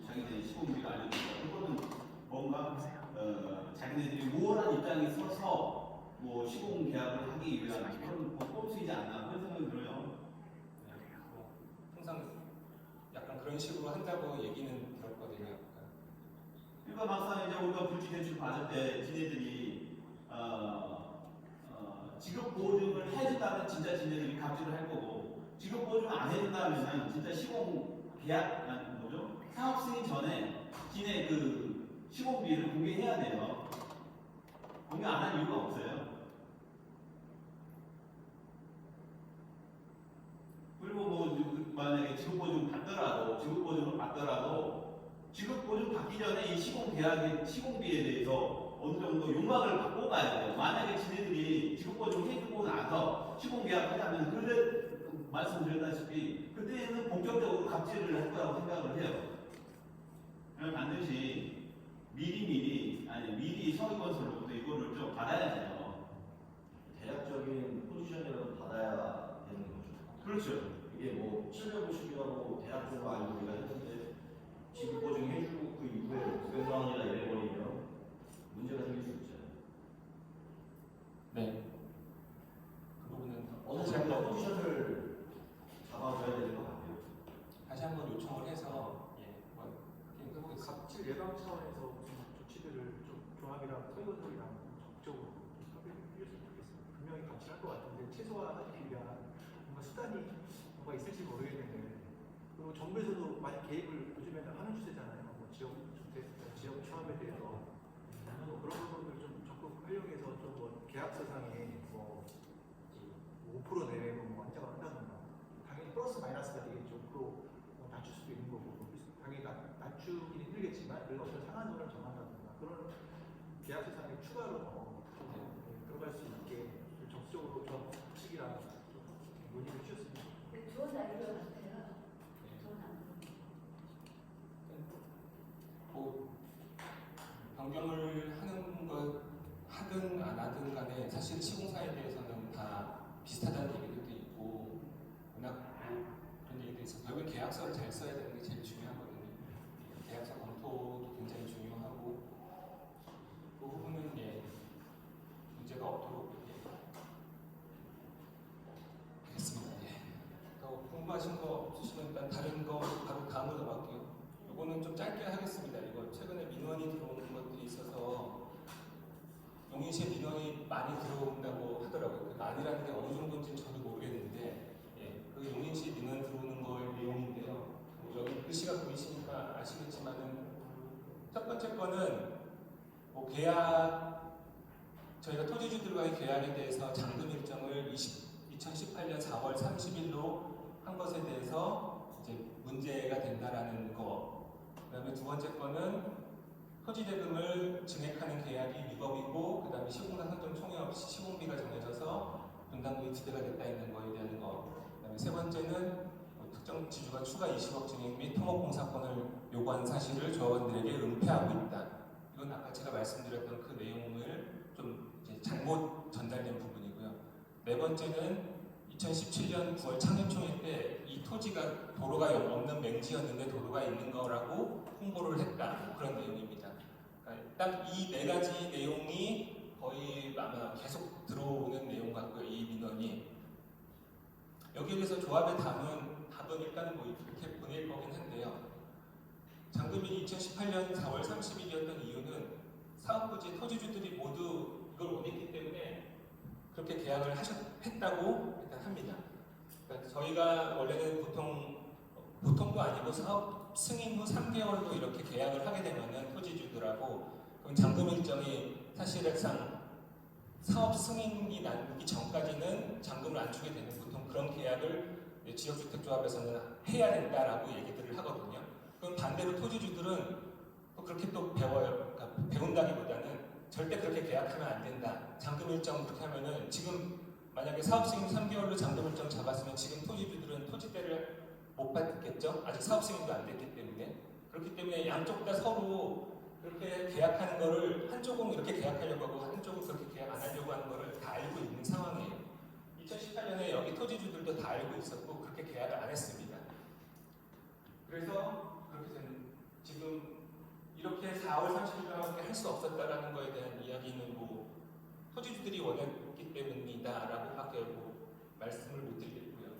자기들이 시공비가 알려준다. 그거는 뭔가 자기네들이 우월한 입장에 서서 뭐 시공 계약을 하기 위한 그런 꼼수이지 않나 그런 생각이 들어요. 항상 약간 그런 식으로 한다고 얘기는 들었거든요. 그러니까 막상 이제 우리가 불지 대출 받을 때 지네들이 지급 보증을 해준다면 진짜 지네들이 갑질을 할 거고 지급 보증 안 해준다면은 진짜 시공 계약 뭐죠? 사업 승인 전에 지네 그 시공비를 공개해야 돼요. 공개 안 할 이유가 없어요. 그리고 뭐 만약에 지급 보증을 받더라도 지급 보증 받기 전에 이 시공 계약의 시공비에 대해서 어느 정도 용광을 받고 가야 돼요. 만약에 지네들이 지급 보증 해주고 나서 시공 계약하자면 그래 말씀드렸다시피 그때는 본격적으로 갑질을 할 거라고 생각을 해요. 그럼 반드시 미리 서희건설로부터 이거를 좀 받아야 돼요. 대략적인 포지션이라도 받아야 되는 거죠. 그렇죠. 이게 뭐 750이라고 대략적으로 알고 우리가 했는데 지급 보증해주고 그 이후에 900만 원이나 이래버리면 문제가 생길 수 있잖아요. 네. 그 부분은 어느 정도 포지션을 잡아줘야 될 것 같아요. 다시 한번 요청을 해서 해보겠습니다. 갑질 예방 차원에서 무슨 조치들을 좀 조합이랑 서희건설이랑 적극적으로 협의를 해줬으면 좋겠습니다. 분명히 갑질할 것 같은데 최소화하기 위한 뭔가 수단이 뭐가 있을지 모르겠는데 그리고 정부에서도 많이 개입을 요즘에는 하는 추세잖아요. 뭐 지역 조합에 대해서 그런 부분을 좀 적극 활용해서 좀 뭐 계약서상에 뭐 5% 내외로 뭐 완자가 한다든가 당연히 플러스 마이너스가 되겠죠. 프로 낮출 수도 있는 거고 당연히 낮추기는 힘들겠지만 그래도 어떤 상한선을 정한다든가 그런 계약서상에 추가로 들어갈 수 있게 적극적으로 좀 측이랑 논의를 주셨습니다. 좋은 아이디어 같아요. 좋은 아이디어. 뭐 변경을 하는 것 하든 안 하든 간에 사실 시공사에 대해서는 다 비슷하다는 얘기들도 있고 워낙 그런 얘기도 있어서 결국 계약서를 잘 써야 되는 게 제일 중요하거든요. 계약서 검토도 굉장히 중요하고 그 부분은 문제가 없도록 하겠습니다. 더 궁금하신 거 없으시면 일단 다른 거 바로 다음으로 넘어갈게요. 이거는 좀 짧게 하겠습니다. 이거 최근에 민원이 들어오는 것들이 있어서 용인시에 민원이 많이 들어온다고 하더라고요. 그 많이라는 게 어느 정도인지는 저도 모르겠는데 그 용인시 민원 들어오는 걸 내용인데요. 여기 글씨가 보이시니까 아시겠지만은 첫 번째 거는 뭐 계약 저희가 토지주들과의 계약에 대해서 잔금 일정을 2018년 4월 30일로 한 것에 대해서 이제 문제가 된다라는 거. 그다음에 두 번째 거는 토지대금을 증액하는 계약이 위법이고 그다음에 시공사 선정 총회 없이 시공비가 정해져서 분담금이 기대가 됐다 있는 거에 대한 거. 그다음에 세 번째는 특정 지주가 추가 20억 증액 및 토목공사권을 요구한 사실을 조합원들에게 은폐하고 있다. 이건 아까 제가 말씀드렸던 그 내용을 좀 이제 잘못 전달된 부분이고요. 네 번째는 2017년 9월 창립총회 때 이 토지가 도로가 없는 맹지였는데 도로가 있는 거라고 홍보를 했다. 그런 내용입니다. 딱 이 네 가지 내용이 거의 아마 계속 들어오는 내용 같고요. 이 민원이 여기에 대해서 조합의 답은 일단은 뭐 이렇게 보낼 거긴 한데요. 잔금일이 2018년 4월 30일이었던 이유는 사업부지 토지주들이 모두 이걸 원했기 때문에 그렇게 계약을 했다고 일단 합니다. 그러니까 저희가 원래는 보통도 아니고 사업 승인 후 3개월로 이렇게 계약을 하게 되면은 토지주들하고 그럼 잔금 일정이 사실상 사업 승인이 나기 전까지는 잔금을 안 주게 되는 보통 그런 계약을 지역주택조합에서는 해야 된다라고 얘기들을 하거든요. 그럼 반대로 토지주들은 또 그렇게 또 배워요. 그러니까 배운다기보다는 절대 그렇게 계약하면 안 된다. 잔금 일정 그렇게 하면은 지금 만약에 사업 승인 3개월로 잔금 일정 잡았으면 지금 토지주들은 토지대를 못 받겠죠? 아직 사업 승인도 안 됐기 때문에. 그렇기 때문에 양쪽 다 서로 그렇게 계약하는 거를 한쪽은 이렇게 계약하려고 하고 한쪽은 그렇게 계약 안 하려고 하는 거를 다 알고 있는 상황이에요. 2018년에 여기 토지주들도 다 알고 있었고 그렇게 계약을 안 했습니다. 그래서 그렇게 된 지금 이렇게 4월 30일까지 할 수 없었다라는 거에 대한 이야기는 뭐 토지주들이 원했기 때문이다라고 밖에 뭐 말씀을 못 드리겠고요.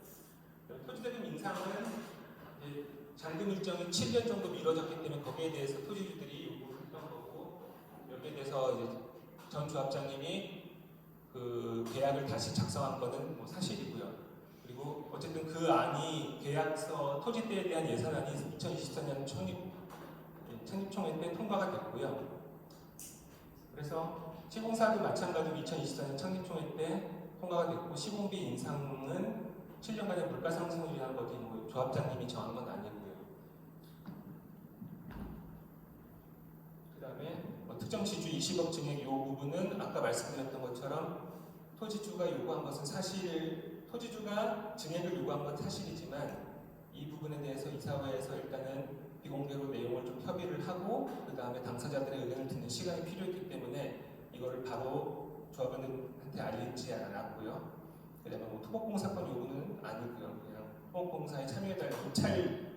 토지대금 인상은 잔금 일정이 7년 정도 미뤄졌기 때문에 거기에 대해서 토지주들이 요구했던 거고 여기에 대해서 이제 전 조합장님이 그 계약을 다시 작성한 거는 뭐 사실이고요. 그리고 어쨌든 그 안이 계약서 토지대에 대한 예산안이 2024년 창립총회 때 통과가 됐고요. 그래서 시공사도 마찬가지로 2024년 창립총회 때 통과가 됐고 시공비 인상은 7년간의 물가 상승을 위한 거지 뭐 조합장님이 정한 건 아니고요. 그 다음에 뭐 특정 지주 20억 증액 이 부분은 아까 말씀드렸던 것처럼 토지주가 요구한 것은 사실 토지주가 증액을 요구한 건 사실이지만 이 부분에 대해서 이사회에서 일단은 비공개로 내용을 좀 협의를 하고 그 다음에 당사자들의 의견을 듣는 시간이 필요했기 때문에 이거를 바로 조합원들한테 알리지 않았고요. 그 다음에 뭐 토목공사권 요구는 아니고요. 그냥 토목공사에 참여해달라는 입찰을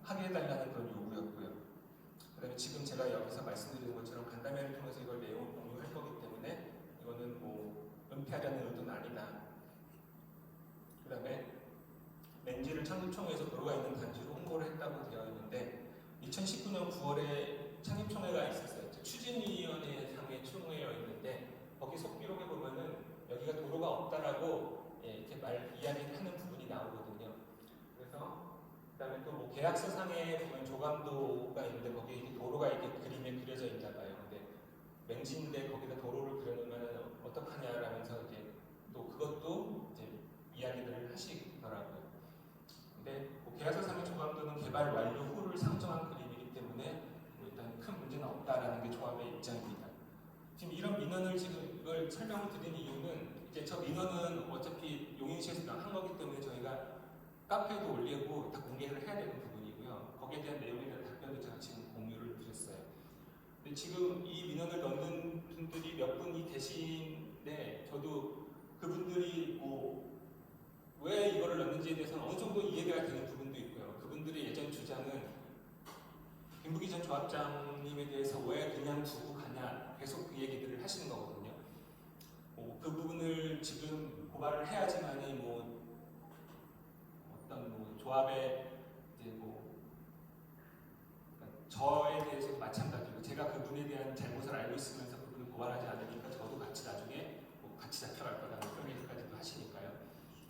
하게 해달라는 그런 요구였고요. 그 다음에 지금 제가 여기서 말씀드리는 것처럼 간담회를 통해서 이걸 내용 공유할 거기 때문에 이거는 뭐 은폐하려는 의도는 아니다. 그 다음에 렌지를 창립총회에서 도로가 있는 단지로 홍보를 했다고 되어 있는데 2019년 9월에 창립총회가 있었어요. 추진위원회 상의 총회여 있는데 거기 속기록에 보면은 여기가 도로가 없다라고 이렇게 이야기를 하는 부분이 나오거든요. 그래서 그다음에 또 뭐 계약서상에 보면 조감도가 있는데 거기에 이렇게 도로가 이렇게 그림에 그려져 있나 봐요. 근데 맹지인데 거기다 도로를 그려놓으면 어떡하냐라면서 이제 또 그것도 이제 이야기를 하시더라고요. 근데 뭐 계약서상의 조감도는 개발 완료 후를 상정한 그림이기 때문에 뭐 일단 큰 문제는 없다라는 게 조합의 입장입니다. 지금 이런 민원을 지금 이걸 설명을 드린 이유는 이제 저 민원은 어차피 용인시에서 한 거기 때문에 저희가 카페에도 올리고 다 공개를 해야 되는 부분이고요. 거기에 대한 내용에 대한 답변도 제가 지금 공유를 드렸어요. 근데 지금 이 민원을 넣는 분들이 몇 분이 계신데 저도 그분들이 뭐 왜 이거를 넣는지에 대해서는 어느 정도 이해가 되는 부분도 있고요. 그분들의 예전 주장은 김부기 전 조합장님에 대해서 왜 그냥 두고 가냐 계속 그 얘기들을 하시는 거거든요. 그 부분을 지금 고발을 해야지만이 뭐 어떤 뭐 조합의 이제 뭐 그러니까 저에 대해서도 마찬가지고 제가 그분에 대한 잘못을 알고 있으면서 그분을 고발하지 않으니까 저도 같이 나중에 뭐 같이 잡혀갈 거라는 그런 얘기까지도 하시니까요.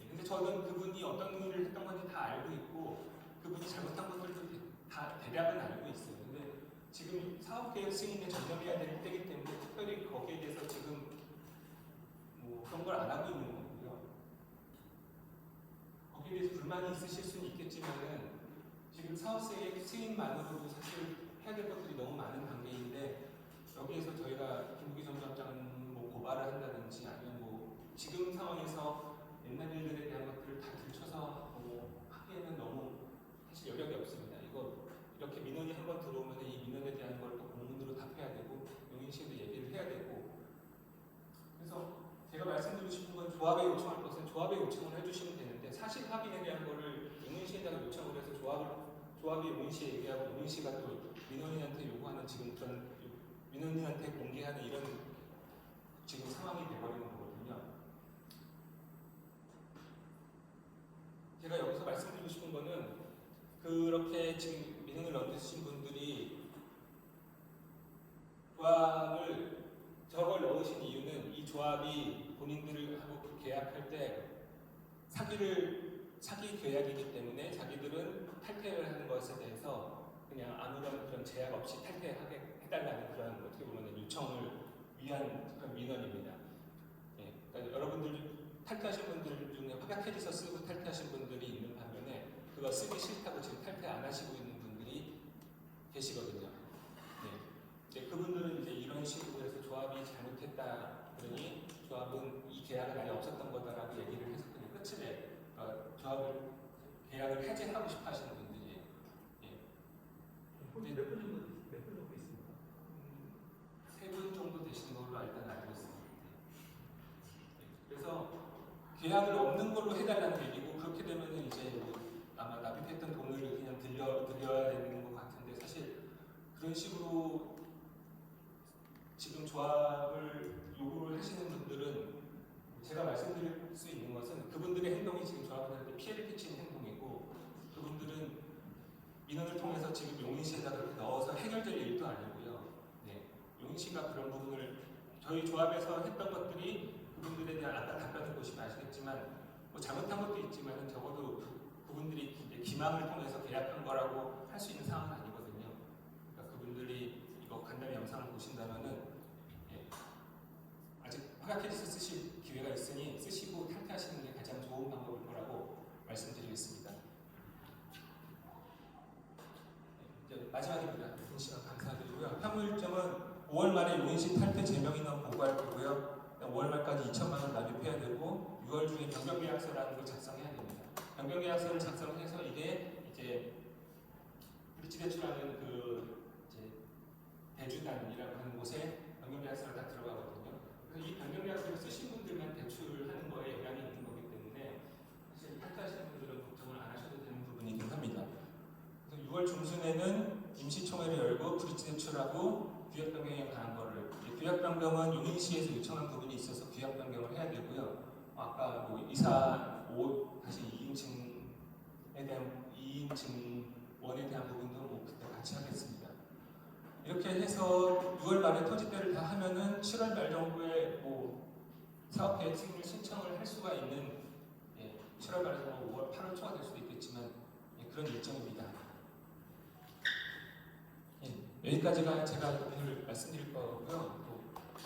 근데 저는 그분이 어떤 일을 했던 건지 다 알고 있고 그분이 잘못한 것들도 다 대략은 알고 있어요. 근데 지금 사업계획 승인에 전념해야 될 때이기 때문에 특별히 거기에 대해서 지금 뭐 그런 걸 안 하고 있는 거고요. 거기에 대해서 불만이 있으실 수는 있겠지만은 지금 사업계획 승인만으로도 사실 해야 될 것들이 너무 많은 단계인데 여기에서 저희가 김부기 전 조합장은 뭐 고발을 한다든지 아니면 뭐 지금 상황에서 옛날 일들에 대한 것들을 다 들춰서 뭐 하기에는 너무 사실 여력이 없습니다. 이거 이렇게 민원이 한번 들어오면 이 민원에 대한 걸 또 공문으로 답해야 되고 용인시에도 얘기를 해야 되고 그래서 제가 말씀드리고 싶은 건 조합에 요청할 것은 조합에 요청을 해주시면 되는데 사실 확인에 대한 거를 용인시에다가 요청을 해서 조합이 용인시에 얘기하고 용인시가 또 민원인한테 요구하는 지금 그런 민원인한테 공개하는 이런 지금 상황이 돼버리는 거거든요. 제가 여기서 말씀드리고 싶은 거는 그렇게 지금 민원을 넣으신 분들이 조합을 저걸 넣으신 이유는 이 조합이 본인들하고 계약할 때 사기 계약이기 때문에 자기들은 탈퇴를 하는 것에 대해서 그냥 아무런 그런 제약 없이 탈퇴하게 해달라는 그런 어떻게 보면 요청을 위한 그런 민원입니다. 예, 그러니까 여러분들 탈퇴하신 분들 중에 확약해지서 쓰고 탈퇴하신 분들이 있는 반면에 그거 쓰기 싫다고 지금 탈퇴 안 하시고 있는 분들이 계시거든요. 네, 그분들은 이제 이런 식으로 해서 조합이 잘못했다 그러니 조합은 이 계약은 아예 없었던 거다라고 얘기를 해서 그냥 끝을 조합을 계약을 해제하고 싶어 하시는 분들이에요. 예. 몇분 정도 있습니까? 3분 정도 되시는 걸로 일단 알고 있습니다. 그래서 계약을 없는 걸로 해달라는 얘기고 그렇게 되면은 이제 아마 납입했던 돈을 그냥 들여야 되는 것 같은데 사실 그런 식으로 지금 조합을 요구를 하시는 분들은 제가 말씀드릴 수 있는 것은 그분들의 행동이 지금 조합원한테 피해를 끼치는 행동이고 그분들은 민원을 통해서 지금 용인 씨에다 그렇게 넣어서 해결될 일도 아니고요. 네, 용인 씨가 그런 부분을 저희 조합에서 했던 것들이 그분들에 대한 아까 답변을 보시면 아시겠지만 뭐 잘못한 것도 있지만 적어도 그분들이 이제 기망을 통해서 계약한 거라고 할 수 있는 상황은 아니거든요. 그러니까 그분들이 이거 간담회 영상을 보신다면은 아직 허락해서 쓰실 기회가 있으니 쓰시고 탈퇴하시는 게 가장 좋은 방법일 거라고 말씀드리겠습니다. 이제 마지막입니다. 긴 시간 감사드리고요. 향후 일정은 5월 말에 용인시 탈퇴 제명인원 보고할 거고요. 5월 말까지 2천만 원 납입해야 되고 6월 중에 변경계약서라는 걸 작성해야 됩니다. 변경계약서를 작성해서 이게 이제 브릿지 대출하는 그 이제 대주단이라고 하는 곳에 변경계약서가 다 들어가거든요. 그래서 이 변경계약서를 쓰신 분들만 대출하는 거에 영향이 있는 거기 때문에 사실 탈퇴하시는 분들은 걱정을 안 하셔도 되는 부분이긴 합니다. 그래서 6월 중순에는 임시총회를 열고 브릿지 대출하고 규약 변경에 관한 거를 규약 변경은 용인시에서 요청한 부분이 있어서 규약 변경을 해야 되고요. 아까 뭐 이사 5-2인칭에 대한 2인칭 원에 대한 부분도 뭐 그때 같이 하겠습니다. 이렇게 해서 6월 말에 토지대를 다 하면은 7월 말 정도에 뭐 사업계획 승인을 신청을 할 수가 있는 7월 말에서 뭐 5월 8월 초가 될 수도 있겠지만 그런 일정입니다. 여기까지가 제가 오늘 말씀드릴 거고요. 또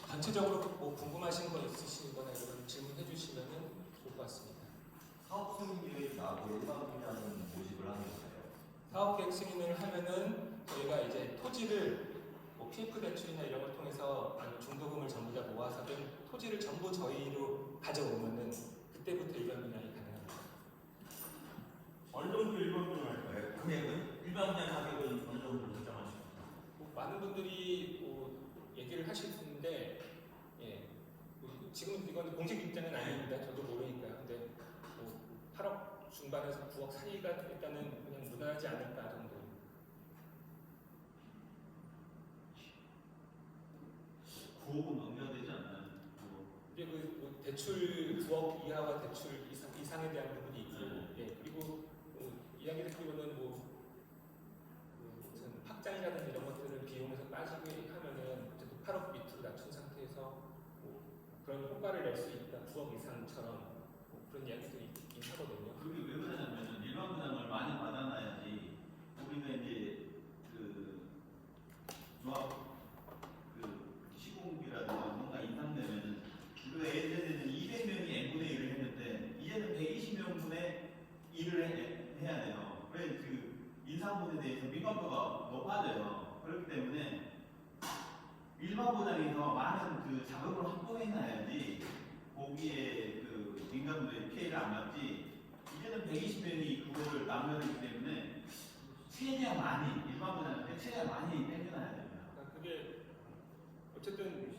전체적으로 뭐 궁금하신 거 있으시거나 이런 질문해 주시면 좋을 것 같습니다. 사업 승인 계획이 나고 일반 분야는 모집을 하는 거예요. 사업계획 승인을 하면은 저희가 이제 토지를 뭐 PF 대출이나 이런 걸 통해서 중도금을 전부 다 모아서든 토지를 전부 저희로 가져오면은 그때부터 일반 분양이 가능합니다. 어느 정도 일반 분양할 거예요? 금액은? 일반 분양 가격은 어느 정도 결정하시고? 많은 분들이 얘기를 하시는데 지금 이건 공식 입장은 아닙니다. 저도 모르니까요. 근데 8억 중반에서 9억 사이가 일단은 그냥 무난하지 않을까 정도. 9억은 넘겨야 되지 않나요? 근데 그 대출 9억 이하와 대출 이상에 대한 부분이 있고, 그리고 이야기 듣기로는 무슨 확장이라든지 이런 것들을 비용에서 빠지게 하면은 어쨌든 8억 밑으로 낮춘 상태에서 그런 효과를 낼 수 있다. 9억 이상처럼 그런 이야기들이 있긴 하거든요. 그게 왜 그러냐면 일반 분양을 많이 받아놔야지 우리가 이제 그 조합 시공비라든가 뭔가 인상되면은 우리가 예전에는 200명이 n분의 1을 했는데 이제는 120명분의 1을 해야 돼요. 왜 그 인상분에 대해서 민감도가 높아져요. 그렇기 때문에 일반 분양에서 많은 그 자금을 확보해놔야지 거기에 그 민감도에 피해를 안 받지. 이제는 120명이 그거를 남겨두기 때문에 최대한 많이 일반 분양한테 최대한 많이 땡겨놔야 됩니다. 그게 어쨌든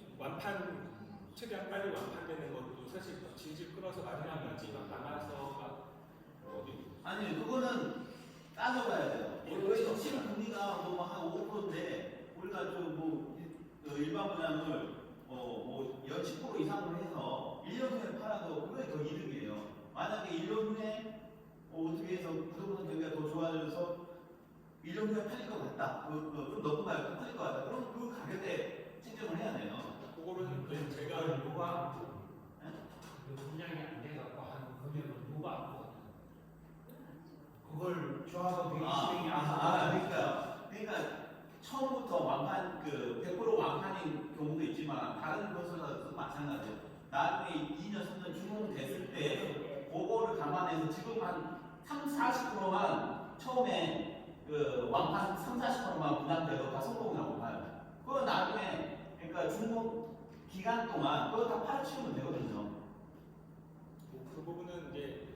최대한 빨리 완판되는 것도 사실 질질 끌어서 마지막까지 남아서 아니 그거는 따져봐야 돼요. 실금 금리가 뭐한 5%인데 우리가 일반 분양을 연 10% 이상으로 해서 1년 후에 팔아도 그게 더 이득이에요. 만약에 1년 후에 어떻게 해서 부동산 경기가 더 좋아져서 1년 후에 팔릴 것 같다. 좀 높은 가격에 팔릴 것 같다. 그럼 그 가격에 책정을 해야 돼요. 그거는 네, 제가 누가 그 분양이 안 돼갖고 한 금액을 누가 그걸 조합원 120명이 그러니까 처음부터 완판 100% 완판인 경우도 있지만 다른 건설사도 마찬가지예요. 나중에 2년 3년 준공됐을 때 그거를 감안해서 지금 한 30-40%만 처음에 완판 30-40%만 부담돼도 다 성공이라고 봐요. 그건 나중에 그러니까 준공 기간 동안 그거 다 팔아치우면 되거든요. 그 부분은 이제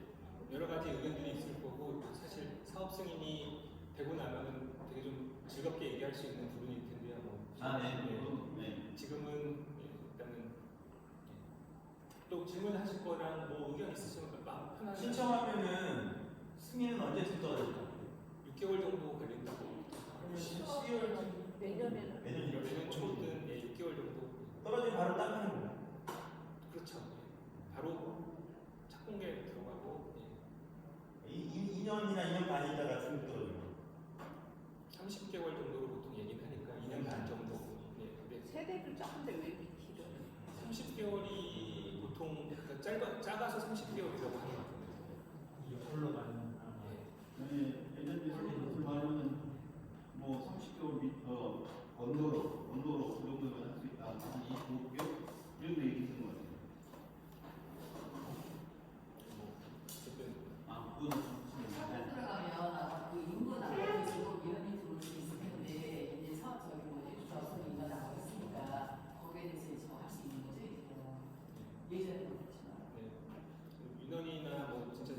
여러 가지 의견들이 있을 거고 사실 사업 승인이 되고 나면은 되게 좀 즐겁게 얘기할 수 있는 부분일 텐데요. 네. 지금은 일단은 또 질문하실 거랑 뭐 의견 있으시면 마음 편하게 신청하면은 승인은 언제쯤 떨어질까요? 6개월 정도 걸린다고. 그러면 12월 내년에는 내년 초든 6개월 정도. 떨어지면 바로 땅 파는 거예요. 그렇죠. 바로 착공계획 들어가고 2년이나 2년 반 있다가 중국 떨어지고 30개월 정도로 보통 얘기는 하니까 2년 반 정도. 근데 세대를 짜는데 왜 이렇게 길어요? 30개월이 보통 작아서 30개월이라고 하는 것 같은데. 이걸로 가는 예전에 선생님들 말하면 뭐 30개월 언더로 그 정도면 할 수 있다. 한 25개월? 이 정도 얘기하시는 것 같아요. 그건 사업 들어가면 그 인구 나가지고 민원이 들어올 수 있을 텐데 이제 사업 저선 인가 나가고 있으니까 거기에 대해서 이제 할 수 있는 거죠. 예전에는 그렇지만. 민원이나 뭐 진짜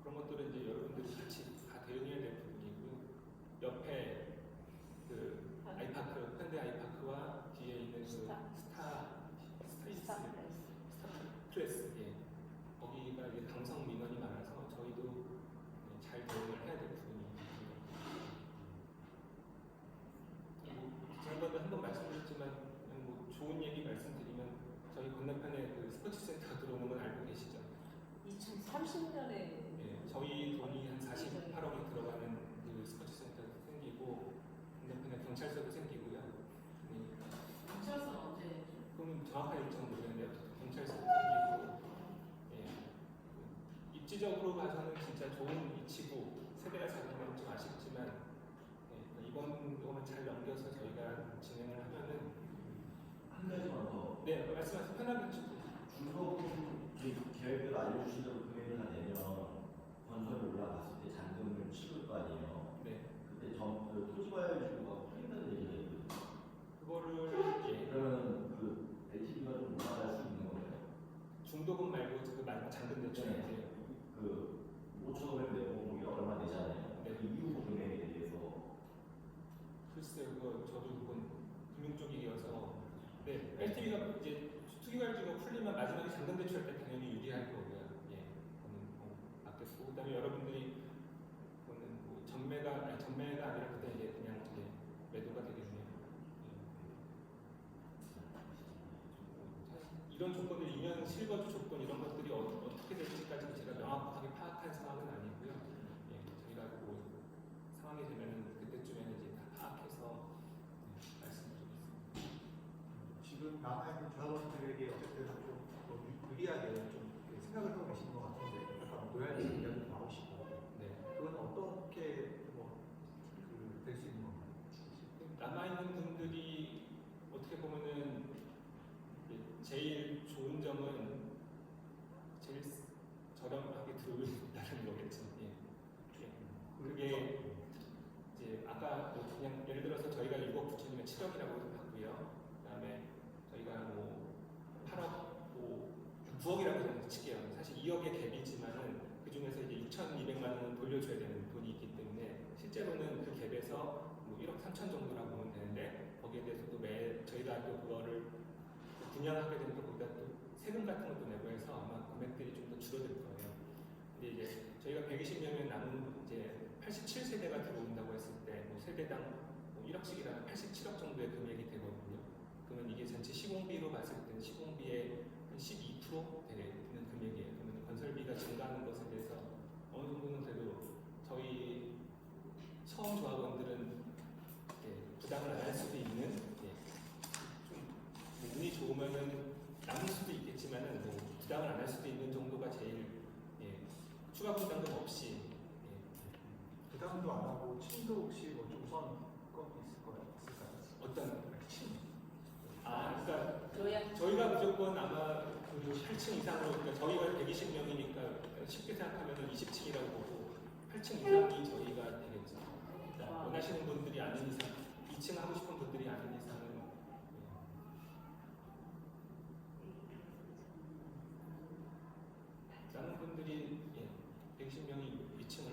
그런 것들은 이제 여러분들이 같이 다 대응해야 될 부분이고요. 옆에 그 아이파크, 현대 아이파크와 뒤에 있는 그 스타플레스, 거기가 이제 강성 민원이 많아서 저희도 잘 대응을 해야 될 부분입니다. 지난번에 한번 말씀드렸지만 뭐 좋은 얘기 말씀드리면 저희 건너편에 그 스포츠 센터 들어오는 건 알고 계시죠? 2030년에 저희 돈이 한 48억이 들어가는 그 스포츠 센터도 생기고 건너편에 경찰서도 생기고요. 경찰서는 언제? 그럼 정확한 일정은 모르겠는데 경찰서도 생기고 입지적으로 봐서는 진짜 좋은 위치고 세대가 작은 건 좀 아쉽지만 이거만 잘 넘겨서 저희가 진행을 하면은 한 가지만 더. 네, 말씀하세요. 편하게 해주세요. 중소금 계획을 알려주시는 금액을 다 내면 건설이 올라갔을 때 잔금을 치를 거 아니에요. 네. 그때 토지과열주가 풀린다는 얘기가 있거든요. 그거를 그러면 그 LTV가 좀 올라갈 수 있는 거예요. 중도금 말고 그 잔금 대출이세요. 그 5,500 내고 우리가 얼마 내잖아요. 그 이후 금액에 대해서 글쎄요, 저도 그건 금융 쪽이어서 LTV가 이제 투기과열주가 풀리면 마지막에 잔금 대출할 때 당연히 유리할 거고요. 그거는 맞겠고 그다음에 여러분들이 그거는 뭐 전매가 아니라 그때 이제 그냥 매도가 되겠네요. 이런 조건들 2년 실거주 조건 이런 것들이 어떻게 될지까지 제가 명확하게 파악한 상황은 아니고요. 저희가 뭐 상황이 되면은 그때쯤에는 이제 다 파악해서 말씀드리겠습니다. 지금 남아있는 조합원들에게 어쨌든 좀 유리하게 좀 생각을 하고 계시는 것 같은데 아까 노열지 이야기도 나오시고 그건 어떻게 될 수 있는 건가요? 남아있는 분들이 어떻게 보면은 제일 좋은 점은 제일 저렴하게 들어온다는 거겠죠. 그게 이제 아까 그냥 예를 들어서 저희가 1억 9천이면 7억이라고 하고요. 그다음에 저희가 뭐 8억, 9억이라고 그냥 칠게요. 사실 2억의 갭이지만은 그 중에서 이제 6,200만 원은 돌려줘야 되는 돈이 있기 때문에 실제로는 그 갭에서 뭐 1억 3천 정도라고 보면 되는데 거기에 대해서도 저희가 또 그거를 분양하게 되면 또 거기다 또 세금 같은 것도 내고 해서 아마 금액들이 좀 더 줄어들 거예요. 근데 이제 저희가 120년에 남은 이제 87세대가 들어온다고 했을 때 뭐 세대당 뭐 1억씩이라면 87억 정도의 금액이 되거든요. 그러면 이게 전체 시공비로 봤을 때는 시공비의 한 12% 되는 금액이에요. 그러면 건설비가 증가하는 것에 대해서 어느 정도는 그래도 저희 처음 조합원들은 부담을 안 할 수도 있는 좀 운이 좋으면은 남을 수도 있겠지만은 뭐 부담을 안 할 수도 있는 정도가 제일 추가 부담금 없이 부담도 안 하고 층도 혹시 뭐 좀 우선 건 있을까요? 어떤 층. 그러니까 저희가 무조건 아마 8층 이상으로, 그러니까 저희가 120명이니까 쉽게 생각하면 20층이라고 보고 8층 이상이 저희가 되겠죠. 그러니까 원하시는 분들이 아닌 이상, 2층 하고 싶은 분들이 아닌 이상은 많은 분들이 120명이 2층을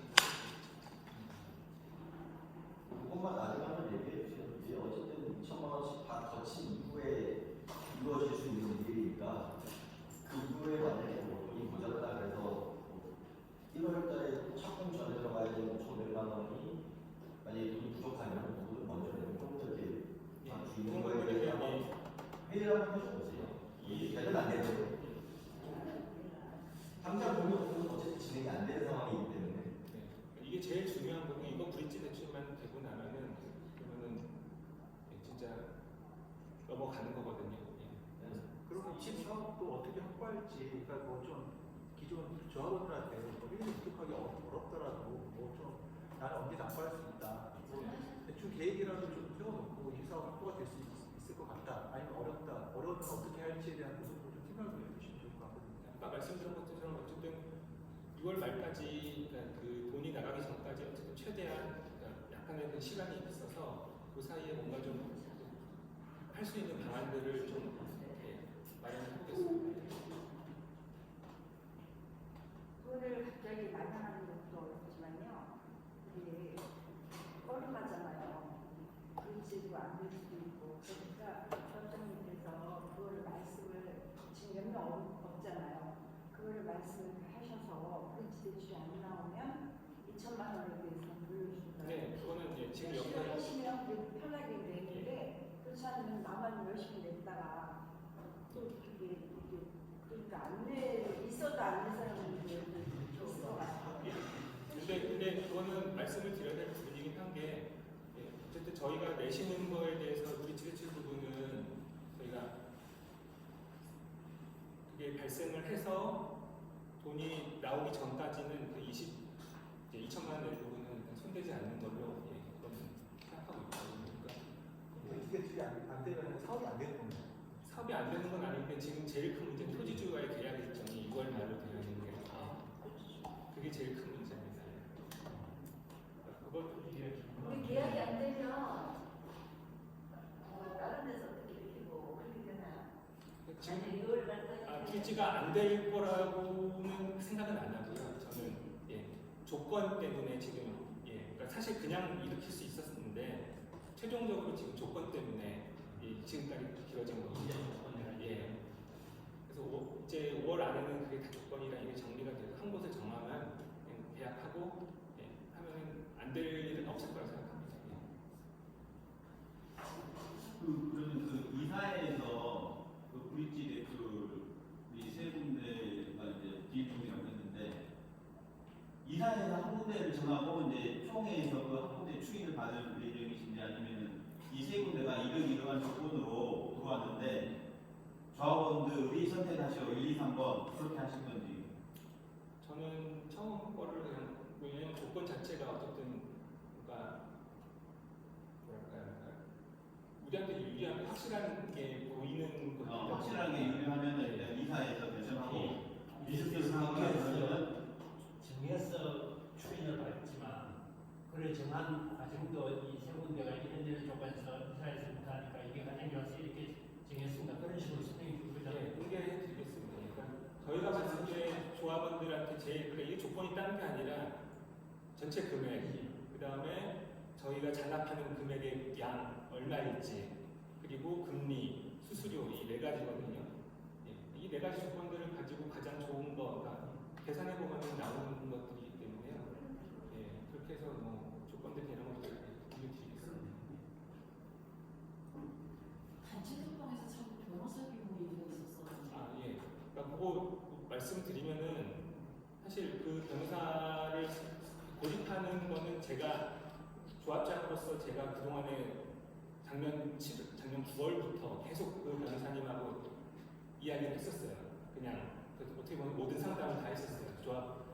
그것만 나중에 한번 얘기해 주시는지 어쨌든 2천만 원씩 다 거친 이후에 이루어질 수 있는 일이니까 그 이후에 만약에 뭐 돈이 모자라다 그래서 1월 달에 착공 전에 들어가야 되는 5,500만 원이 만약에 돈이 부족하면 돈을 먼저 내는 것도 이렇게 주는 거에 대해서 한번 회의를 한번 해줘보세요. 이게 되면 안 되는 당장 돈이 없으면 어쨌든 진행이 안 되는 상황이기 때문에 이게 제일 중요한 부분이 이거 브릿지 대출만 되고 나면은 그러면은 진짜 넘어가는 거거든요. 그러면 이 사업도 어떻게 확보할지, 그러니까 뭐 좀 기존 조합원들한테 뭐 일을 습득하기 어렵더라도 뭐 좀 나는 언제 납부할 수 있다, 뭐 대충 계획이라도 좀 세워놓고 이 사업 확보가 될 수 있을 것 같다, 아니면 어렵다, 어려우면 어떻게 할지에 대한 부분도 좀 생각을 해주시면 좋을 것 같거든요. 아까 말씀드린 것처럼 어쨌든 6월 말까지 그러니까 그 돈이 나가기 전까지 어쨌든 최대한 그러니까 약간의 그 시간이 있어서 그 사이에 뭔가 좀 할 수 있는 방안들을 좀 마련해 보겠습니다. 그거를 갑자기 마련하는 것도 어렵지만요. 이게 뻘쭘하잖아요. 글씨도 안 될 수도 있고. 그러니까 조합장님께서 그거를 말씀을 지금 몇 명 없잖아요. 그거를 말씀을 하셔서 글씨 대출이 안 나오면 2천만 원에 대해서 물려준다. 네, 그거는 지금 열심히 여기서 하시면 그게 편하게 되는데 그렇지 않으면 나만 열심히 냈다가 또 그게 그러니까 안 내, 있어도 안 내 사람들이 있을 것 같아요. 근데 그거는 말씀을 드려야 될 부분이긴 한 게 어쨌든 저희가 내시는 거에 대해서 우리 지대출 부분은 저희가 그게 발생을 해서 돈이 나오기 전까지는 그 2천만 원 낼 부분은 일단 손대지 않는 걸로 그거는 생각하고 있거든요. 브릿지 대출이 안 되면 사업이 안 되는 건가요? 사업이 안 되는 건 아닌데 지금 제일 큰 문제는 토지주와의 계약 일정이 6월 말로 되어 있는 게 그게 제일 큰 문제입니다. 근데 계약이 안 되면 다른 데서 어떻게 이렇게 뭐 그렇게 되나요? 지금 6월 말까지 브릿지가 안 될 거라고는 생각은 안 하고요. 저는 조건 때문에 지금 그러니까 사실 그냥 일으킬 수 있었는데 최종적으로 지금 조건 때문에 지금까지 길어진 거거든요. 그래서 이제 5월 안에는 그게 다 조건이랑 이게 정리가 돼서 한 곳을 정하면 계약하고 하면은 안 될 일은 없을 거라 생각합니다. 그러면 그 이사회에서 그 브릿지 대출이 세 군데가 이제 비중이라고 했는데 이사회에서 한 군데를 정하고 이제 총회에서 그 한 군데 추인을 받을 예정이신지 아니면은 이 세 군데가 이러한 조건으로 들어왔는데 조합원들이 선택하시고 1, 2, 3번 그렇게 하신 건지. 저는 처음 거를 그냥 왜냐면 조건 자체가 어쨌든 그러니까 뭐랄까 우리한테 유리한 확실한 게 보이는 거죠. 확실하게 유리하면은 일단 이사회에서 결정하고 리스트를 상황하면 정해서 추인을 받지만 그걸 정한 과정도 이 세 군데가 이런 조건에서 이사에서 못하니까 이게 가장 좋아서 이렇게 정했습니다. 그런 식으로 설명해 준 거죠. 공개해 드리겠습니다. 그러니까 저희가 봤을 때 조합원들한테 제일 이게 조건이 다른 게 아니라 전체 금액, 그 다음에 저희가 잔납하는 금액의 양 얼마일지, 그리고 금리, 수수료 이 네 가지거든요. 이 네 가지 조건들을 가지고 가장 좋은 거, 그러니까 계산해 보면 나오는 것들이기 때문에요. 그렇게 해서 뭐 조건들 이런 것들 알려드리겠습니다. 단체 소통에 하는 거는 제가 조합장으로서 제가 그동안에 작년 9월부터 계속 그 변호사님하고 이야기를 했었어요. 그냥 어떻게 보면 모든 상담을 다 했었어요. 조합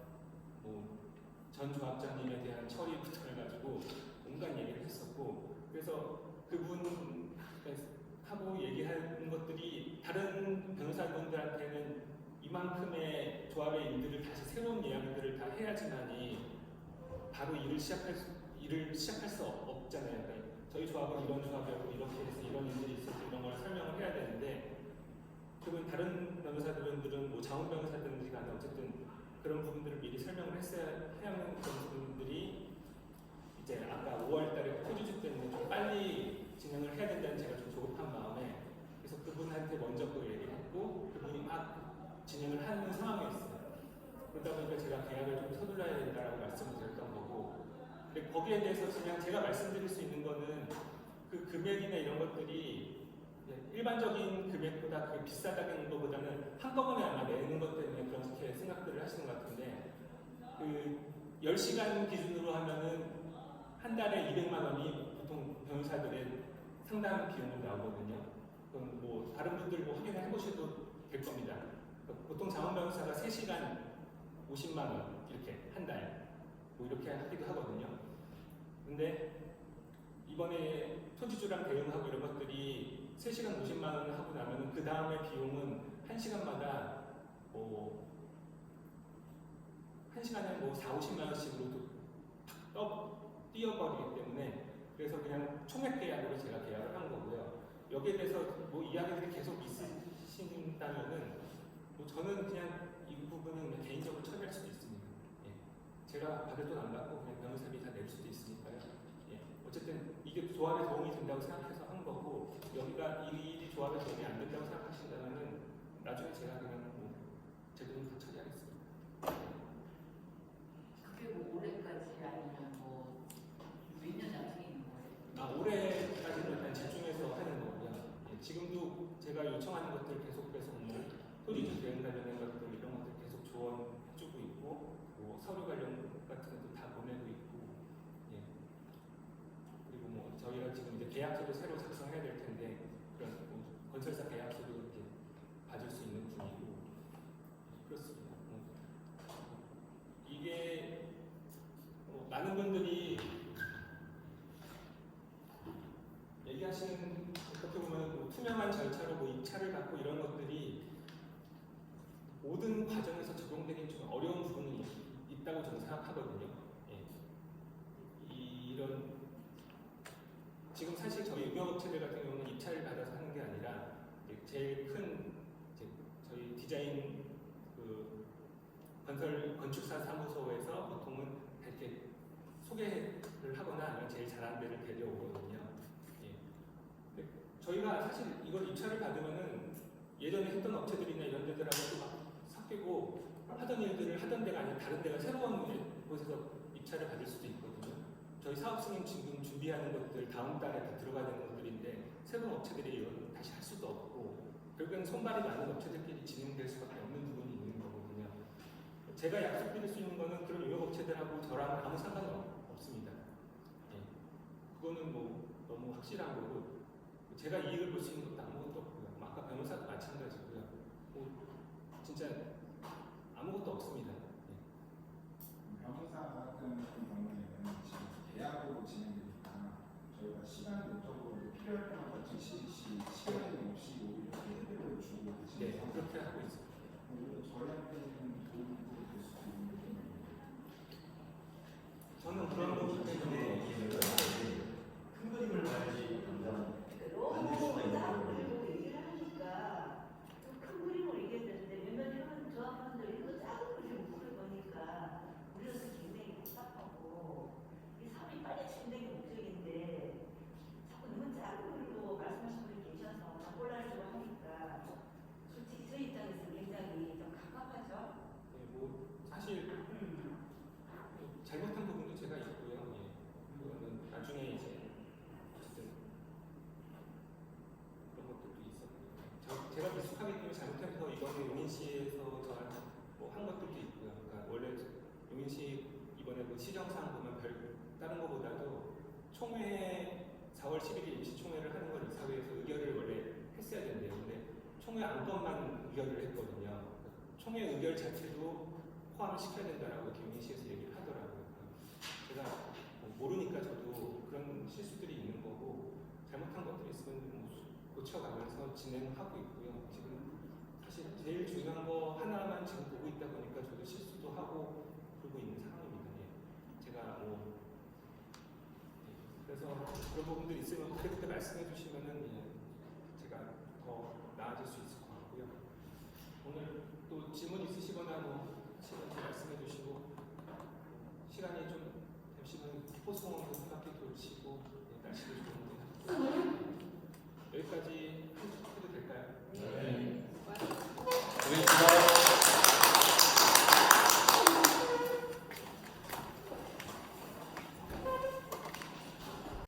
전 조합장님에 대한 처리부터 해가지고 온갖 얘기를 했었고, 그래서 그분하고 얘기하는 것들이 다른 변호사분들한테는 이만큼의 조합의 일들을 다시 새로운 이야기들을 다 해야지만이 바로 일을 시작할 수 없잖아요. 그러니까 저희 조합은 이런 조합이었고 이렇게 해서 이런 일들이 있어서 이런 걸 설명을 해야 되는데, 그러면 다른 변호사들은 뭐 자원 변호사든지 간에 어쨌든 그런 부분들을 미리 설명을 해야 하는 분들이 이제 아까 5월달에 토지주 때문에 좀 빨리 진행을 해야 된다는 제가 좀 조급한 마음에, 그래서 그분한테 먼저 그 얘기를 했고 그분이 막 진행을 하는 상황이었어요. 그러다 보니까 제가 계약을 좀 서둘러야 된다라고 말씀을 드렸던 거고, 근데 거기에 대해서 그냥 제가 말씀드릴 수 있는 거는 그 금액이나 이런 것들이 일반적인 금액보다 그 비싸다는 것보다는 한꺼번에 아마 내는 것 때문에 그렇게 생각들을 하시는 것 같은데, 그 10시간 기준으로 하면은 한 달에 200만 원이 보통 변호사들의 상담 비용으로 나오거든요. 그럼 뭐 다른 분들 뭐 확인을 해보셔도 될 겁니다. 그러니까 보통 자원 변호사가 3시간 50만 원 이렇게 한 달 뭐 이렇게 하기도 하거든요. 근데 이번에 토지주랑 대응하고 이런 것들이 3시간 50만 원을 하고 나면 그 다음에 비용은 1시간마다 뭐 1시간에 뭐 4, 50만 원씩으로 뛰어버리기 때문에, 그래서 그냥 총액 계약으로 제가 계약을 한 거고요. 여기에 대해서 뭐 이야기들이 계속 있으신다면은 뭐 저는 그냥 이 부분은 그냥 개인적으로 처리할 수도 있습니다. 예. 제가 받을 돈 안 받고 그냥 변호사비 다 낼 수도 있으니까요. 예. 어쨌든 이게 조합에 도움이 된다고 생각해서 한 거고, 여기가 이 일이 조합에 도움이 안 된다고 생각하신다면은 나중에 제가 그냥 뭐 제 돈은 다 처리하겠습니다. 그게 뭐 올해까지 아니면 뭐 몇 년 나중에 있는 거예요? 올해까지는 일단 집중해서 하는 거고요. 예. 지금도 제가 요청하는 것들 계속해서 뭐 토지주 대응 관련된 것들 이런 것들 계속 조언해주고 있고, 뭐 서류 관련 같은 것도 다 보내고 있고, 예. 그리고 뭐 저희가 지금 이제 계약서도 새로 작성해야 될 텐데 그런 뭐 건설사 계약서도 이렇게 받을 수 있는 분이고, 그렇습니다. 이게 많은 분들이 얘기하시는, 어떻게 보면 뭐 투명한 절차로 뭐 입찰을 받고 이런 것들이 모든 과정에서 적용되기 좀 어려운 부분이 있다고 저는 생각하거든요. 예. 이런 지금 사실 저희 유명업체들 같은 경우는 입찰을 받아서 하는 게 아니라 제일 큰 저희 디자인 그 건축사 사무소에서 보통은 이렇게 소개를 하거나 아니면 제일 잘하는 데를 데려오거든요. 예. 근데 저희가 사실 이걸 입찰을 받으면은 예전에 했던 업체들이나 이런 데들하고 막 섞이고 하던 일들을 하던 데가 아니라 다른 데가 새로운 곳에서 입찰을 받을 수도 있거든요. 저희 사업 승인 지금 준비하는 것들 다음 달에 다 들어가야 되는 것들인데 새로운 업체들이 이런 다시 할 수도 없고, 결국엔 손발이 많은 업체들끼리 진행될 수밖에 없는 부분이 있는 거거든요. 제가 약속드릴 수 있는 거는 그런 유명업체들하고 저랑 아무 상관이 없습니다. 예. 그거는 뭐 너무 확실한 거고, 제가 이익을 볼 수 있는 것도 아무것도 없고요. 아까 변호사도 마찬가지고요. 뭐 진짜 아무것도 없습니다. 예. 변호사 같은 경우에는 지금 계약으로 진행되니까 저희가 시간 요적으로 필요할 때마다 즉시 시간이 없이 이렇게 해드려 주고 네, 그렇게 하고 있습니다. 저희한테는 도움이 될 수도 있는 저는 그런 부분 때문에 큰 그림을 봐야지 당장 너무 짜고 얘기를 하니까 큰 그림을 얘기했는데 몇몇 조합원들 이거 작은 그림을 볼 거니까 우리로서 굉장히 답답하고, 이 사람이 빨리 진행이 목적인데 자꾸 너무 작은 그림으로 말씀하시는 분이 계셔서 곤란해지고 하니까 솔직히 저희 입장에서 굉장히 좀 갑갑하죠. 네, 뭐 사실 잘못한 부분도 제가 있고요. 예. 그거는 나중에 이제 어쨌든 그런 것들도 있었고, 제가 미숙하기 때문에 잘못해서 이번에 용인시에서 저한테 뭐 한 것들도 있고요. 그러니까 원래 용인시 이번에 그 시정상 보면 별 하는 것보다도 총회 4월 11일 임시총회를 하는 건 이사회에서 의결을 원래 했어야 된대요. 근데 총회 안건만 의결을 했거든요. 총회 의결 자체도 포함을 시켜야 된다라고 경희시에서 얘기를 하더라고요. 제가 모르니까 저도 그런 실수들이 있는 거고 잘못한 것들이 있으면 뭐 고쳐가면서 진행하고 있고요. 지금 사실 제일 중요한 거 하나만 지금 보고 있다 보니까 저도 실수도 하고 그러고 있는 상황입니다. 예. 제가 그래서 그런 부분들이 있으면 그때 말씀해 주시면은 제가 더 나아질 수 있을 것 같고요. 오늘 또 질문 있으시거나 뭐 시간 말씀해 주시고 시간이 좀 잠시만 호송으로 생각해 보시고 날씨도 좋은데 여기까지 해도 될까요? 네. 고맙습니다.